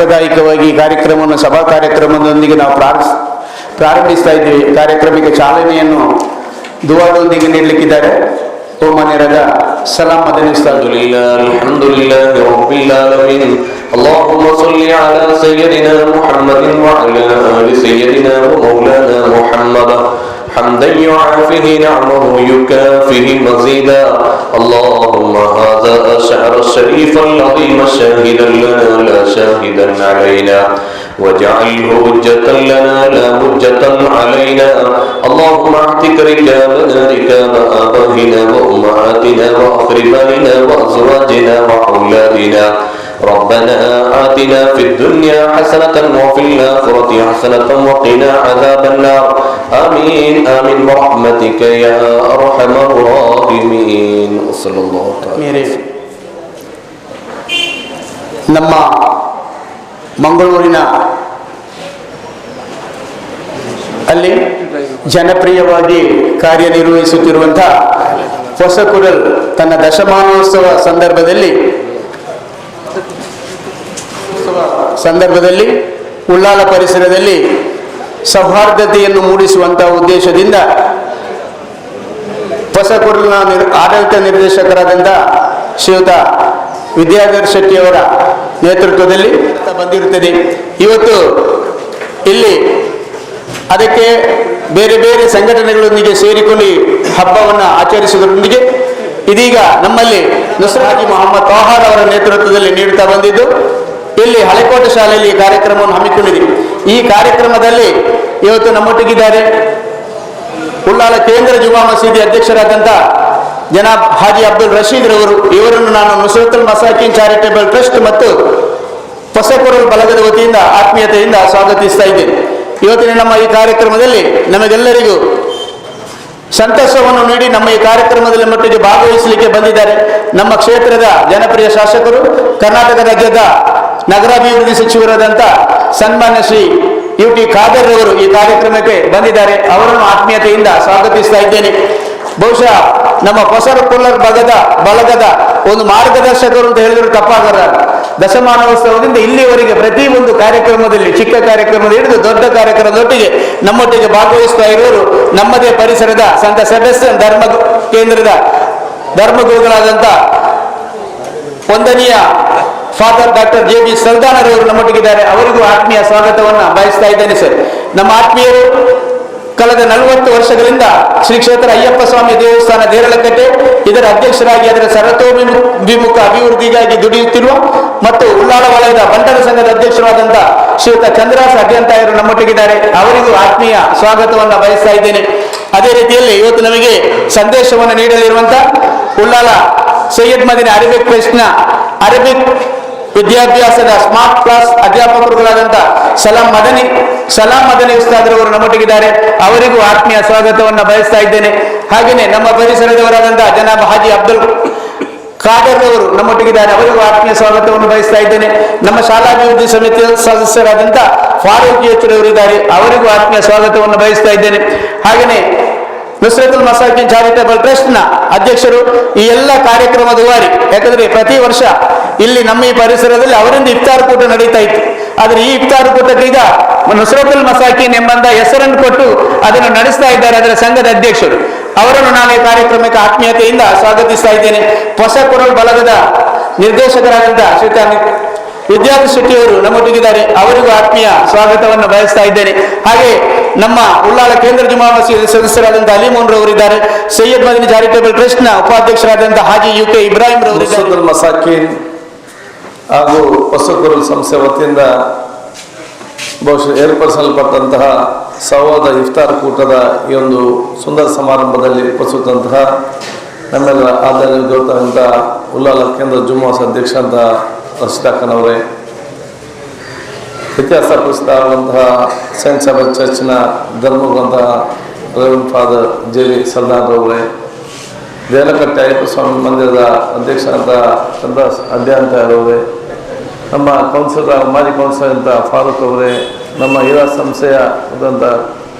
ಸಾಂಪ್ರದಾಯಿಕವಾಗಿ ಕಾರ್ಯಕ್ರಮವನ್ನು ಸಭಾ ಕಾರ್ಯಕ್ರಮದೊಂದಿಗೆ ನಾವು ಪ್ರಾರಂಭಿಸ್ತಾ ಇದ್ದೀವಿ. ಕಾರ್ಯಕ್ರಮಕ್ಕೆ ಚಾಲನೆಯನ್ನು ದುವಾದೊಂದಿಗೆ ನೀಡಲಿಕ್ಕಿದ್ದಾರೆ ಓಮನೆರದ ಸಲಾಂ ಮದನಿ ಉಸ್ತಾದ್. ಅಲ್ಹಮ್ದುಲಿಲ್ಲಾಹಿ ರಬ್ಬಿಲ್ ಆಲಮೀನ್. اللهم صل على سيدنا محمد وعلى آل سيدنا ومولانا محمد حمدا يعافيه نعمه يكافئه مزيدا. اللهم هذا الشهر الشريف العظيم شاهدا لنا لا شاهدا علينا واجعله حجة لنا لا حجة علينا. اللهم اعتق ركابنا ركاب آبائنا وأمهاتنا وأقربائنا وأزواجنا وأولادنا. ربنا آتنا في الدنيا حسنة وفي الآخرة حسنة وقنا عذاب النار. آمين آمين برحمتك يا أرحم الراحمين. صلى الله عليه وسلم. ನಮ್ಮ ಮಂಗಳೂರಿನ ಅಲ್ಲಿ ಜನಪ್ರಿಯವಾಗಿ ಕಾರ್ಯನಿರ್ವಹಿಸುತ್ತಿರುವಂತಹ ಹೊಸಕುರಲ್ ತನ್ನ ದಶಮಾನೋತ್ಸವ ಸಂದರ್ಭದಲ್ಲಿ ಉಳ್ಳಾಲ ಪರಿಸರದಲ್ಲಿ ಸೌಹಾರ್ದತೆಯನ್ನು ಮೂಡಿಸುವಂತಹ ಉದ್ದೇಶದಿಂದ ಹೊಸಕುರಲ್ನ ಆಡಳಿತ ನಿರ್ದೇಶಕರಾದಂಥ ಶ್ರೀಯುತ ವಿದ್ಯಾಧರ್ ಶೆಟ್ಟಿಯವರ ನೇತೃತ್ವದಲ್ಲಿ ಬಂದಿರುತ್ತದೆ. ಇವತ್ತು ಇಲ್ಲಿ ಅದಕ್ಕೆ ಬೇರೆ ಬೇರೆ ಸಂಘಟನೆಗಳೊಂದಿಗೆ ಸೇರಿಕೊಂಡು ಹಬ್ಬವನ್ನು ಆಚರಿಸುವುದರೊಂದಿಗೆ ಇದೀಗ ನಮ್ಮಲ್ಲಿ ನುಸ್ರತ್ ಹಾಜಿ ಮೊಹಮ್ಮದ್ ತೌಹಾರ್ ಅವರ ನೇತೃತ್ವದಲ್ಲಿ ನೀಡುತ್ತಾ ಬಂದಿದ್ದು ಇಲ್ಲಿ ಹಳೆಕೋಟೆ ಶಾಲೆಯಲ್ಲಿ ಈ ಕಾರ್ಯಕ್ರಮವನ್ನು ಹಮ್ಮಿಕೊಂಡಿದೆ. ಈ ಕಾರ್ಯಕ್ರಮದಲ್ಲಿ ಇವತ್ತು ನಮ್ಮೊಟ್ಟಿಗಿದ್ದಾರೆ ಉಳ್ಳಾಲ ಕೇಂದ್ರ ಜುಮಾ ಮಸೀದಿ ಅಧ್ಯಕ್ಷರಾದಂಥ ಜನಾಬ್ ಹಾಜಿ ಅಬ್ದುಲ್ ರಶೀದ್ ರವರು. ಇವರನ್ನು ನಾನು ನುಸ್ರತುಲ್ ಮಸಾಕಿನ್ ಚಾರಿಟೇಬಲ್ ಟ್ರಸ್ಟ್ ಮತ್ತು ಹೊಸಕುರಲ್ ಬಲಗದ ವತಿಯಿಂದ ಆತ್ಮೀಯತೆಯಿಂದ ಸ್ವಾಗತಿಸ್ತಾ ಇದ್ದೇನೆ. ಇವತ್ತಿನ ನಮ್ಮ ಈ ಕಾರ್ಯಕ್ರಮದಲ್ಲಿ ನಮಗೆಲ್ಲರಿಗೂ ಸಂತಸವನ್ನು ನೀಡಿ ನಮ್ಮ ಈ ಕಾರ್ಯಕ್ರಮದಲ್ಲಿ ಮಟ್ಟಿಗೆ ಭಾಗವಹಿಸಲಿಕ್ಕೆ ಬಂದಿದ್ದಾರೆ ನಮ್ಮ ಕ್ಷೇತ್ರದ ಜನಪ್ರಿಯ ಶಾಸಕರು, ಕರ್ನಾಟಕ ರಾಜ್ಯದ ನಗರಾಭಿವೃದ್ಧಿ ಸಚಿವರಾದಂಥ ಸನ್ಮಾನ್ಯ ಶ್ರೀ UT ಖಾದರ್ ಅವರು ಈ ಕಾರ್ಯಕ್ರಮಕ್ಕೆ ಬಂದಿದ್ದಾರೆ. ಅವರನ್ನು ಆತ್ಮೀಯತೆಯಿಂದ ಸ್ವಾಗತಿಸ್ತಾ ಇದ್ದೇನೆ. ಬಹುಶಃ ನಮ್ಮ ಹೊಸಕುರಲ್ ಬಳಗದ ಒಂದು ಮಾರ್ಗದರ್ಶಕರು ಅಂತ ಹೇಳಿದ್ರು ತಪ್ಪಾಗಲ್ಲ. ದಶಮಾನೋತ್ಸವದಿಂದ ಇಲ್ಲಿವರೆಗೆ ಪ್ರತಿ ಒಂದು ಕಾರ್ಯಕ್ರಮದಲ್ಲಿ ಚಿಕ್ಕ ಕಾರ್ಯಕ್ರಮದ ಹಿಡಿದು ದೊಡ್ಡ ಕಾರ್ಯಕ್ರಮದೊಟ್ಟಿಗೆ ನಮ್ಮೊಟ್ಟಿಗೆ ಭಾಗವಹಿಸ್ತಾ ಇರೋರು ನಮ್ಮದೇ ಪರಿಸರದ ಸಂತ ಸೆಬೆಸ್ಟಿಯನ್ ಧರ್ಮ ಕೇಂದ್ರದ ಧರ್ಮಗುರುಗಳಾದಂಥ ವಂದನೀಯ ಫಾದರ್ ಡಾಕ್ಟರ್ JB ಸಲ್ದಾನರವರು ನಮ್ಮೊಟ್ಟಿಗಿದ್ದಾರೆ. ಅವರಿಗೂ ಆತ್ಮೀಯ ಸ್ವಾಗತವನ್ನು ಬಯಸ್ತಾ ಇದ್ದೇನೆ ಸರ್. ನಮ್ಮ ಆತ್ಮೀಯರು ಕಳೆದ 40 ವರ್ಷಗಳಿಂದ ಶ್ರೀ ಕ್ಷೇತ್ರ ಅಯ್ಯಪ್ಪ ಸ್ವಾಮಿ ದೇವಸ್ಥಾನ ದೇರಳಕಟ್ಟೆ ಇದರ ಅಧ್ಯಕ್ಷರಾಗಿ ಅದರ ಸರ್ವತೋಭಿಮುಖ ಅಭಿವೃದ್ಧಿಗಾಗಿ ದುಡಿಯುತ್ತಿರುವ ಮತ್ತು ಉಳ್ಳಾಲ ವಲಯದ ಬಂಟರ ಸಂಘದ ಅಧ್ಯಕ್ಷರಾದಂಥ ಶ್ರೀಯುತ ಚಂದ್ರಾಸ್ ಅಡ್ಯಂತಾಯರು ನಮ್ಮೊಟ್ಟಿಗಿದ್ದಾರೆ. ಅವರಿಗೂ ಆತ್ಮೀಯ ಸ್ವಾಗತವನ್ನು ಬಯಸ್ತಾ ಇದ್ದೇನೆ. ಅದೇ ರೀತಿಯಲ್ಲಿ ಇವತ್ತು ನಮಗೆ ಸಂದೇಶವನ್ನು ನೀಡಲಿರುವಂಥ ಉಳ್ಳಾಲ ಸೈಯದ್ ಮದನಿ ಅರೇಬಿಕ್ ಟ್ರಸ್ಟ್ನ ಅರೇಬಿಕ್ ವಿದ್ಯಾಭ್ಯಾಸದ ಸ್ಮಾರ್ಟ್ ಕ್ಲಾಸ್ ಅಧ್ಯಾಪಕರುಗಳಾದಂಥ ಸಲಾಂ ಮದನಿ ಉಸ್ತಾದ್ರವರು ನಮ್ಮೊಟ್ಟಿಗಿದ್ದಾರೆ. ಅವರಿಗೂ ಆತ್ಮೀಯ ಸ್ವಾಗತವನ್ನು ಬಯಸ್ತಾ ಇದ್ದೇನೆ. ಹಾಗೆಯೇ ನಮ್ಮ ಪರಿಸರದವರಾದಂಥ ಜನಾಬ್ ಹಾಜಿ ಅಬ್ದುಲ್ ಖಾದರ್ ಅವರು ನಮ್ಮೊಟ್ಟಿಗಿದ್ದಾರೆ. ಅವರಿಗೂ ಆತ್ಮೀಯ ಸ್ವಾಗತವನ್ನು ಬಯಸ್ತಾ ಇದ್ದೇನೆ. ನಮ್ಮ ಶಾಲಾಭಿವೃದ್ಧಿ ಸಮಿತಿಯ ಸದಸ್ಯರಾದಂಥ ಫಾರೂಕ್ ಅವರಿದ್ದಾರೆ. ಅವರಿಗೂ ಆತ್ಮೀಯ ಸ್ವಾಗತವನ್ನು ಬಯಸ್ತಾ ಇದ್ದೇನೆ. ಹಾಗೆಯೇ ನುಸ್ರತುಲ್ ಮಸಾಕಿನ್ ಚಾರಿಟೇಬಲ್ ಟ್ರಸ್ಟ್ನ ಅಧ್ಯಕ್ಷರು ಈ ಎಲ್ಲ ಕಾರ್ಯಕ್ರಮದ ವಾರಿ. ಯಾಕಂದರೆ ಪ್ರತಿ ವರ್ಷ ಇಲ್ಲಿ ನಮ್ಮ ಈ ಪರಿಸರದಲ್ಲಿ ಅವರಿಂದ ಇಫ್ತಾರ್ ಕೂಟ ನಡೀತಾ ಇತ್ತು. ಆದರೆ ಈ ಇಫ್ತಾರ್ ಕೂಟಕ್ಕೆ ಈಗ ನುಸ್ರತುಲ್ ಮಸಾಕಿನ್ ಎಂಬಂತ ಹೆಸರನ್ನು ಕೊಟ್ಟು ಅದನ್ನು ನಡೆಸ್ತಾ ಇದ್ದಾರೆ ಅದರ ಸಂಘದ ಅಧ್ಯಕ್ಷರು. ಅವರನ್ನು ನಾನು ಈ ಕಾರ್ಯಕ್ರಮಕ್ಕೆ ಆತ್ಮೀಯತೆಯಿಂದ ಸ್ವಾಗತಿಸ್ತಾ ಇದ್ದೇನೆ. ಹೊಸಕುರಲ್ ಬಳಗದ ನಿರ್ದೇಶಕರಾದಂಥ ಶ್ರೀಯುತ ವಿದ್ಯಾಧರ್ ಶೆಟ್ಟಿಯವರು ನಮ್ಮೊಟ್ಟಿಗಿದ್ದಾರೆ. ಅವರಿಗೂ ಆತ್ಮೀಯ ಸ್ವಾಗತವನ್ನು ಬಯಸ್ತಾ ಇದ್ದೇನೆ. ಹಾಗೆ ನಮ್ಮ ಉಳ್ಳಾಲ ಕೇಂದ್ರ ಜುಮಾ ಮಸೀದಿ ಸದಸ್ಯರಾದಂಥ ಅಲಿಮೋನ್ ರವರಿದ್ದಾರೆ. ಸೈಯದ್ ಮದನಿ ಚಾರಿಟೇಬಲ್ ಟ್ರಸ್ಟ್ನ ಉಪಾಧ್ಯಕ್ಷರಾದಂಥ ಹಾಜಿ UK ಇಬ್ರಾಹಿಂ ರವರು ಮಸಾಕಿನ್ ಹಾಗೂ ಹೊಸಕುರಲ್ ಸಂಸ್ಥೆ ವತಿಯಿಂದ ಬಹುಶಃ ಏರ್ಪಡಿಸಲ್ಪಟ್ಟಂತಹ ಸೌವಾದ ಇಫ್ತಾರ್ ಕೂಟದ ಈ ಒಂದು ಸುಂದರ ಸಮಾರಂಭದಲ್ಲಿ ಉಪಸ್ಥಿತಂತಹ ನಮ್ಮೆಲ್ಲ ಆದರಣೀಯ ಗೌರವಂತ ಉಳ್ಳಾಲ ಕೇಂದ್ರ ಜುಮ್ಮಾ ಅಧ್ಯಕ್ಷ ಅಂತ ರಶೀದಾಖನವರೇ, ಇತಿಹಾಸ ಪ್ರಸಿದ್ಧವಾದಂತಹ ಸೈಂಟ್ ಸೈಬರ್ ಚರ್ಚ್ನ ಧರ್ಮಗ್ರಂಥ ರೆವರೆಂಡ್ ಫಾದರ್ JB ಸಲ್ದಾನರವರೇ, ದೇಲಕಟ್ಟೆ ಅಯ್ಯಪ್ಪ ಸ್ವಾಮಿ ಮಂದಿರದ ಅಧ್ಯಕ್ಷರಾದ ಚಂದ್ರಾಸ್ ಅಡ್ಯಂತಾಯರವರೇ, ನಮ್ಮ ಕೌನ್ಸಿಲರ್ ಮಾಜಿ ಕೌನ್ಸಿಲರ್ ಅಂತ ಫಾರೂಕ್ ಅವರೇ, ನಮ್ಮ ಯುವ ಸಂಸ್ಥೆಯ ಆದಂಥ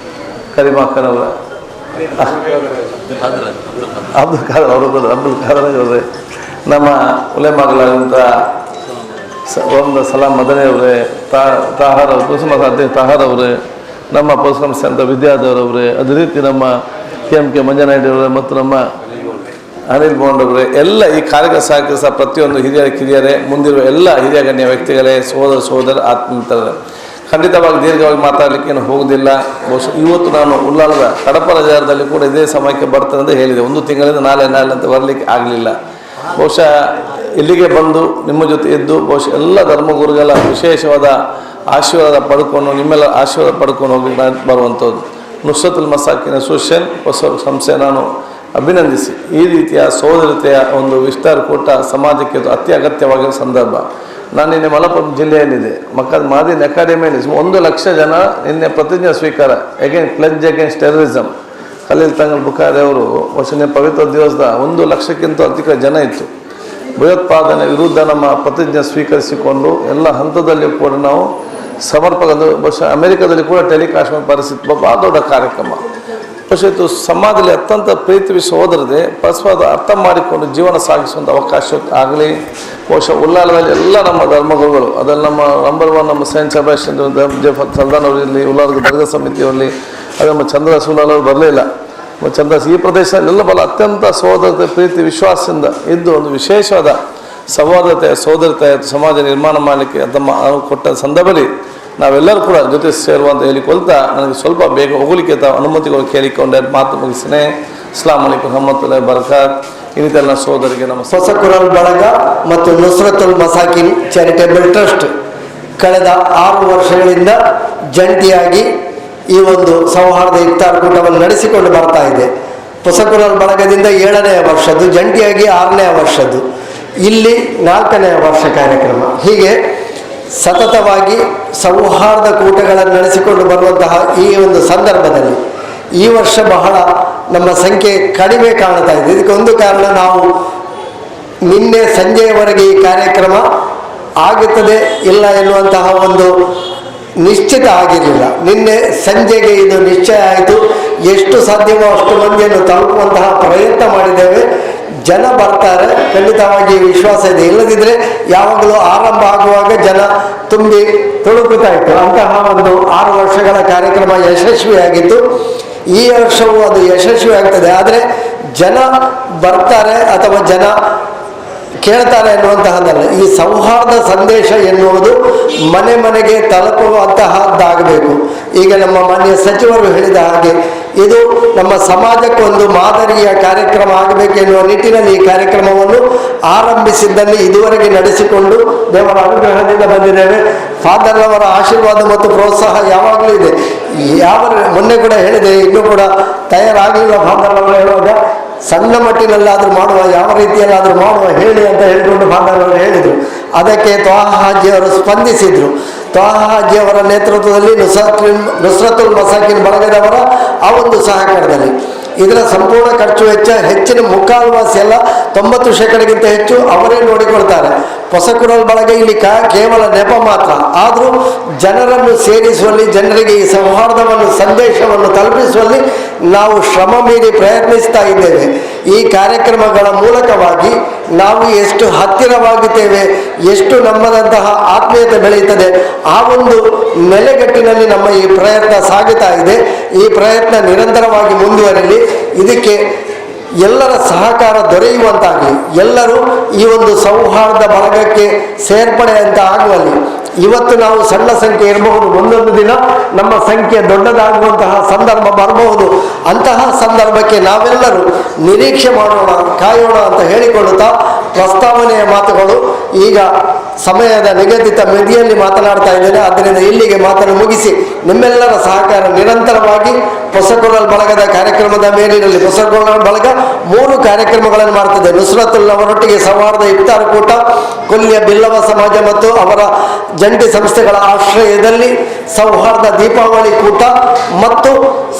ಕರಿಮಾಖನವರೇ, ಅಬ್ದುಲ್ ಖಾದರ್ ಅವರೇ, ನಮ್ಮ ಉಲೆಮಾಗಳಾದಂಥ ಒಂದು ಸಲಾಂ ಮದನಿ ಅವರೇ, ತಾಹಾರ್ ಅವರು, ಕುಸುಮ ಅಧ್ಯಕ್ಷ ತಾಹಾರ್ ಅವರೇ, ನಮ್ಮ ಪೋಸ್ಕಂ ಸೆಂಟರ್ ವಿದ್ಯಾಧರವರೇ, ಅದೇ ರೀತಿ ನಮ್ಮ KMK ಮಂಜನಾಯ್ಡು ಅವರೇ ಮತ್ತು ನಮ್ಮ ಅನಿಲ್ ಬೋಂಡ್ ಅವರೇ, ಎಲ್ಲ ಈ ಕಾರ್ಯಕ್ರಮ ಸಹಕರಿಸ ಪ್ರತಿಯೊಂದು ಕಿರಿಯರೇ, ಮುಂದಿರುವ ಎಲ್ಲ ಹಿರಿಯ ಗಣ್ಯ ವ್ಯಕ್ತಿಗಳೇ, ಸೋದರ ಆತ್ಮೀಯರೇ, ಖಂಡಿತವಾಗಿ ದೀರ್ಘವಾಗಿ ಮಾತಾಡಲಿಕ್ಕೆ ಏನು ಹೋಗುವುದಿಲ್ಲ. ಬಹುಶಃ ಇವತ್ತು ನಾನು ಉಳ್ಳಾಲದ ಕಡಪ ರಜಾರದಲ್ಲಿ ಕೂಡ ಇದೇ ಸಮಯಕ್ಕೆ ಬರ್ತೇನೆ ಅಂತ ಹೇಳಿದೆ. 1 ತಿಂಗಳಿಂದ ನಾಳೆ ಅಂತ ಬರಲಿಕ್ಕೆ ಆಗಲಿಲ್ಲ. ಬಹುಶಃ ಇಲ್ಲಿಗೆ ಬಂದು ನಿಮ್ಮ ಜೊತೆ ಇದ್ದು ಬಹುಶಃ ಎಲ್ಲ ಧರ್ಮಗುರುಗಳ ವಿಶೇಷವಾದ ಆಶೀರ್ವಾದ ಪಡ್ಕೊಂಡು, ನಿಮ್ಮೆಲ್ಲ ಆಶೀರ್ವಾದ ಪಡ್ಕೊಂಡು ಹೋಗಿ ಬರುವಂಥದ್ದು. ನುಸ್ರತುಲ್ ಮಸಾಕಿನ್ ಅಸೋಸಿಯೇಷನ್ ಹೊಸ ಸಂಸ್ಥೆ ನಾನು ಅಭಿನಂದಿಸಿ, ಈ ರೀತಿಯ ಸೋದರತೆಯ ಒಂದು ವಿಸ್ತಾರಕೂಟ ಸಮಾಜಕ್ಕೆ ಅತಿ ಅಗತ್ಯವಾಗಿರೋ ಸಂದರ್ಭ. ನಾನು ನಿನ್ನೆ ಮಲಪ್ಪುರಂ ಜಿಲ್ಲೆಯಲ್ಲಿದೆ, ಮಾದಿನ್ ಅಕಾಡೆಮಿಯಲ್ಲಿ 1 ಲಕ್ಷ ಜನ ನಿನ್ನೆ ಪ್ರತಿಜ್ಞಾ ಸ್ವೀಕಾರ pledge against terrorism. Khaleel Thangal Bukhari ಅವರು ವರ್ಷನೇ ಪವಿತ್ರ ದಿವಸದ 1 ಲಕ್ಷಕ್ಕಿಂತ ಅಧಿಕ ಜನ ಇತ್ತು. ಭಯೋತ್ಪಾದನೆ ವಿರುದ್ಧ ನಮ್ಮ ಪ್ರತಿಜ್ಞೆ ಸ್ವೀಕರಿಸಿಕೊಂಡು ಎಲ್ಲ ಹಂತದಲ್ಲಿ ಕೂಡ ನಾವು ಸಮರ್ಪಕದ ಬಹುಶಃ ಅಮೆರಿಕದಲ್ಲಿ ಕೂಡ ಟೆಲಿಕಾಸ್ಟ್ ಪರಿಸ್ಥಿತಿ ಭಾಳ ದೊಡ್ಡ ಕಾರ್ಯಕ್ರಮ. ಬಹುಶಃ ಇದು ಸಮಾಜದಲ್ಲಿ ಅತ್ಯಂತ ಪ್ರೀತಿ ಸೋದರದೆ ಪರಸ್ಪರ ಅರ್ಥ ಮಾಡಿಕೊಂಡು ಜೀವನ ಸಾಗಿಸುವಂಥ ಅವಕಾಶ ಆಗಲಿ. ಬಹುಶಃ ಉಳ್ಳಾಲದಲ್ಲಿ ಎಲ್ಲ ನಮ್ಮ ಧರ್ಮಗುರುಗಳು, ಅದರಲ್ಲಿ ನಮ್ಮ ನಂಬರ್ 1 ನಮ್ಮ ಸೈಂಟ್ ಸೆಬಾಸ್ಟಿಯನ್ ಸರ್ದಾನ್ ಅವರಿರಲಿ, ಉಳ್ಳಾಲದ ದರ್ಗಾ ಸಮಿತಿಯವರಲ್ಲಿ, ಅದು ನಮ್ಮ ಚಂದ್ರ ಸುಲಾಲ್ ಅವರು ಬರಲಿಲ್ಲ. ಈ ಪ್ರದೇಶದಲ್ಲೆಲ್ಲ ಬಹಳ ಅತ್ಯಂತ ಸೋದರತೆ ಪ್ರೀತಿ ವಿಶ್ವಾಸದಿಂದ ಇದ್ದು ಒಂದು ವಿಶೇಷವಾದ ಸೌಹಾರ್ದತೆ ಸೋದರತೆ ಸಮಾಜ ನಿರ್ಮಾಣ ಮಾಡಲಿಕ್ಕೆ ತಮ್ಮ ಕೊಟ್ಟ ಸಂದರ್ಭದಲ್ಲಿ ನಾವೆಲ್ಲರೂ ಕೂಡ ಜೊತೆ ಸೇರುವಂತ ಹೇಳಿಕೊಳ್ತಾ ನನಗೆ ಸ್ವಲ್ಪ ಬೇಗ ಹೋಗಲಿಕ್ಕೆ ಅನುಮತಿಗಳು ಕೇಳಿಕೊಂಡೆ ಮಾತು ಮುಗಿಸಿನೇ. ಅಸ್ಲಾಂ ಅಲೈಕುಂ ರಹಮತುಲ್ಲಾಹಿ ಬರಕಾತ್. ಇನ್ನಿತೆಲ್ಲ ಸೋದರಿಗೆ ನಮಸ್ತೆ. ಹೊಸ ಕುರಾನ್ ಬಳಗ ಮತ್ತು ನುಸ್ರತುಲ್ ಮಸಾಕಿನ್ ಚಾರಿಟೇಬಲ್ ಟ್ರಸ್ಟ್ ಕಳೆದ 6 ವರ್ಷಗಳಿಂದ ಜಂಟಿಯಾಗಿ ಈ ಒಂದು ಸೌಹಾರ್ದ ಇಫ್ತಾರ್ ಕೂಟವನ್ನು ನಡೆಸಿಕೊಂಡು ಬರ್ತಾ ಇದೆ. ಹೊಸ ಕುರಾನ್ ಬಳಗದಿಂದ 7ನೇ ವರ್ಷದ್ದು, ಜಂಟಿಯಾಗಿ 6ನೇ ವರ್ಷದ್ದು, ಇಲ್ಲಿ 4ನೇ ವರ್ಷ ಕಾರ್ಯಕ್ರಮ. ಹೀಗೆ ಸತತವಾಗಿ ಸೌಹಾರ್ದ ಕೂಟಗಳನ್ನು ನಡೆಸಿಕೊಂಡು ಬರುವಂತಹ ಈ ಒಂದು ಸಂದರ್ಭದಲ್ಲಿ ಈ ವರ್ಷ ಬಹಳ ನಮ್ಮ ಸಂಖ್ಯೆ ಕಡಿಮೆ ಕಾಣ್ತಾ ಇದೆ. ಇದಕ್ಕೆ ಒಂದು ಕಾರಣ, ನಾವು ನಿನ್ನೆ ಸಂಜೆಯವರೆಗೆ ಈ ಕಾರ್ಯಕ್ರಮ ಆಗುತ್ತದೆ ಇಲ್ಲ ಎನ್ನುವಂತಹ ಒಂದು ನಿಶ್ಚಿತ ಆಗಿರಲಿಲ್ಲ. ನಿನ್ನೆ ಸಂಜೆಗೆ ಇದು ನಿಶ್ಚಯ ಆಯಿತು. ಎಷ್ಟು ಸಾಧ್ಯವೋ ಅಷ್ಟು ಮಂದಿಯನ್ನು ತಲುಪುವಂತಹ ಪ್ರಯತ್ನ ಮಾಡಿದ್ದೇವೆ. ಜನ ಬರ್ತಾರೆ, ಖಂಡಿತವಾಗಿ ವಿಶ್ವಾಸ ಇದೆ. ಇಲ್ಲದಿದ್ದರೆ ಯಾವಾಗಲೂ ಆರಂಭ ಆಗುವಾಗ ಜನ ತುಂಬಿ ತುಳುಕುತ್ತಾ ಇತ್ತು. ಅಂತಹ ಒಂದು 6 ವರ್ಷಗಳ ಕಾರ್ಯಕ್ರಮ ಯಶಸ್ವಿಯಾಗಿತ್ತು. ಈ ವರ್ಷವೂ ಅದು ಯಶಸ್ವಿ ಆಗ್ತದೆ. ಆದರೆ ಜನ ಬರ್ತಾರೆ ಅಥವಾ ಜನ ಕೇಳ್ತಾರೆ ಎನ್ನುವಂತಹದ್ದಲ್ಲ. ಈ ಸೌಹಾರ್ದ ಸಂದೇಶ ಎನ್ನುವುದು ಮನೆ ಮನೆಗೆ ತಲುಪುವಂತಹದ್ದಾಗಬೇಕು. ಈಗ ನಮ್ಮ ಮಾನ್ಯ ಸಚಿವರು ಹೇಳಿದ ಹಾಗೆ ಇದು ನಮ್ಮ ಸಮಾಜಕ್ಕೊಂದು ಮಾದರಿಯ ಕಾರ್ಯಕ್ರಮ ಆಗಬೇಕೆನ್ನುವ ನಿಟ್ಟಿನಲ್ಲಿ ಈ ಕಾರ್ಯಕ್ರಮವನ್ನು ಆರಂಭಿಸಿದ್ದಲ್ಲಿ ಇದುವರೆಗೆ ನಡೆಸಿಕೊಂಡು ದೇವರ ಅನುಗ್ರಹದಿಂದ ಬಂದಿದ್ದೇವೆ. ಫಾದರ್ ಅವರ ಆಶೀರ್ವಾದ ಮತ್ತು ಪ್ರೋತ್ಸಾಹ ಯಾವಾಗಲೂ ಇದೆ. ಮೊನ್ನೆ ಕೂಡ ಹೇಳಿದೆ, ಇನ್ನೂ ಕೂಡ ತಯಾರಾಗಲಿಲ್ಲ ಫಾದರ್ ಅವರು ಹೇಳುವಾಗ, ಸಣ್ಣ ಮಟ್ಟಿನಲ್ಲಾದರೂ ಮಾಡುವ, ಯಾವ ರೀತಿಯಲ್ಲಾದರೂ ಮಾಡುವ ಹೇಳಿ ಅಂತ ಹೇಳಿಕೊಂಡು ಫಾದರ್ ಅವರು ಹೇಳಿದರು. ಅದಕ್ಕೆ ತ್ವಾಹ ಹಾಜಿಯವರು ಸ್ಪಂದಿಸಿದರು. ತ್ವಾಹ ಹಾಜಿಯವರ ನೇತೃತ್ವದಲ್ಲಿ ನುಸ್ರತುಲ್ ಮಸಾಕಿನ್ ಬಳಗದವರ ಆ ಒಂದು ಸಹಕಾರದಲ್ಲಿ ಇದರ ಸಂಪೂರ್ಣ ಖರ್ಚು ವೆಚ್ಚ ಹೆಚ್ಚಿನ ಮುಕ್ಕಾಲ್ವಾಸಿ ಎಲ್ಲ 90% ಹೆಚ್ಚು ಅವರೇ ನೋಡಿಕೊಳ್ತಾರೆ. ಹೊಸ ಕುರಾನ್ ಬಳಗ ಇಲ್ಲಿ ಕೇವಲ ನೆಪ ಮಾತ್ರ. ಆದರೂ ಜನರನ್ನು ಸೇರಿಸುವಲ್ಲಿ, ಜನರಿಗೆ ಈ ಸೌಹಾರ್ದವನ್ನು ಸಂದೇಶವನ್ನು ತಲುಪಿಸುವಲ್ಲಿ ನಾವು ಶ್ರಮ ಮೀರಿ ಪ್ರಯತ್ನಿಸ್ತಾ ಇದ್ದೇವೆ. ಈ ಕಾರ್ಯಕ್ರಮಗಳ ಮೂಲಕವಾಗಿ ನಾವು ಎಷ್ಟು ಹತ್ತಿರವಾಗುತ್ತೇವೆ, ಎಷ್ಟು ನಮ್ಮದಂತಹ ಆತ್ಮೀಯತೆ ಬೆಳೆಯುತ್ತದೆ, ಆ ಒಂದು ನೆಲೆಗಟ್ಟಿನಲ್ಲಿ ನಮ್ಮ ಈ ಪ್ರಯತ್ನ ಸಾಗುತ್ತಾ ಇದೆ. ಈ ಪ್ರಯತ್ನ ನಿರಂತರವಾಗಿ ಮುಂದುವರಿಲಿ. ಇದಕ್ಕೆ ಎಲ್ಲರ ಸಹಕಾರ ದೊರೆಯುವಂತಾಗಲಿ, ಎಲ್ಲರೂ ಈ ಒಂದು ಸೌಹಾರ್ದ ಬಳಗಕ್ಕೆ ಸೇರ್ಪಡೆ ಅಂತ ಆಗುವಲ್ಲಿ. ಇವತ್ತು ನಾವು ಸಣ್ಣ ಸಂಖ್ಯೆ ಇರಬಹುದು, ಒಂದೊಂದು ದಿನ ನಮ್ಮ ಸಂಖ್ಯೆ ದೊಡ್ಡದಾಗುವಂತಹ ಸಂದರ್ಭ ಬರಬಹುದು. ಅಂತಹ ಸಂದರ್ಭಕ್ಕೆ ನಾವೆಲ್ಲರೂ ನಿರೀಕ್ಷೆ ಮಾಡೋಣ, ಕಾಯೋಣ ಅಂತ ಹೇಳಿಕೊಳ್ಳುತ್ತಾ ಪ್ರಸ್ತಾವನೆಯ ಮಾತುಗಳು ಈಗ ಸಮಯದ ನಿಗದಿತ ಮಿತಿಯಲ್ಲಿ ಮಾತನಾಡ್ತಾ ಇದ್ದೇನೆ. ಆದ್ದರಿಂದ ಇಲ್ಲಿಗೆ ಮಾತನ್ನು ಮುಗಿಸಿ ನಿಮ್ಮೆಲ್ಲರ ಸಹಕಾರ ನಿರಂತರವಾಗಿ ಹೊಸ ಕುರಾನ್ ಬಳಗದ ಕಾರ್ಯಕ್ರಮದ ಮೇಲಿನಲ್ಲಿ. ಹೊಸ ಕುರಾನ್ ಬಳಗ 3 ಕಾರ್ಯಕ್ರಮಗಳನ್ನು ಮಾಡ್ತದೆ. ನುಸ್ರತುಲ್ ಅವರೊಟ್ಟಿಗೆ ಸೌಹಾರ್ದ ಇಫ್ತಾರ್ ಕೂಟ, ಕೊಲ್ಲಿಯ ಬಿಲ್ಲವ ಸಮಾಜ ಮತ್ತು ಅವರ ಜಂಟಿ ಸಂಸ್ಥೆಗಳ ಆಶ್ರಯದಲ್ಲಿ ಸೌಹಾರ್ದ ದೀಪಾವಳಿ ಕೂಟ ಮತ್ತು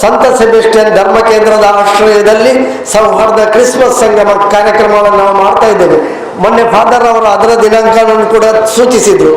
ಸಂತ ಸೆಬಾಸ್ಟಿಯನ್ ಧರ್ಮ ಕೇಂದ್ರದ ಆಶ್ರಯದಲ್ಲಿ ಸೌಹಾರ್ದ ಕ್ರಿಸ್ಮಸ್ ಸಂಗಮ ಕಾರ್ಯಕ್ರಮವನ್ನು ನಾವು ಮಾಡ್ತಾ ಇದ್ದೇವೆ. ಮೊನ್ನೆ ಫಾದರ್ ಅವರು ಅದರ ದಿನಾಂಕವನ್ನು ಕೂಡ ಸೂಚಿಸಿದ್ರು.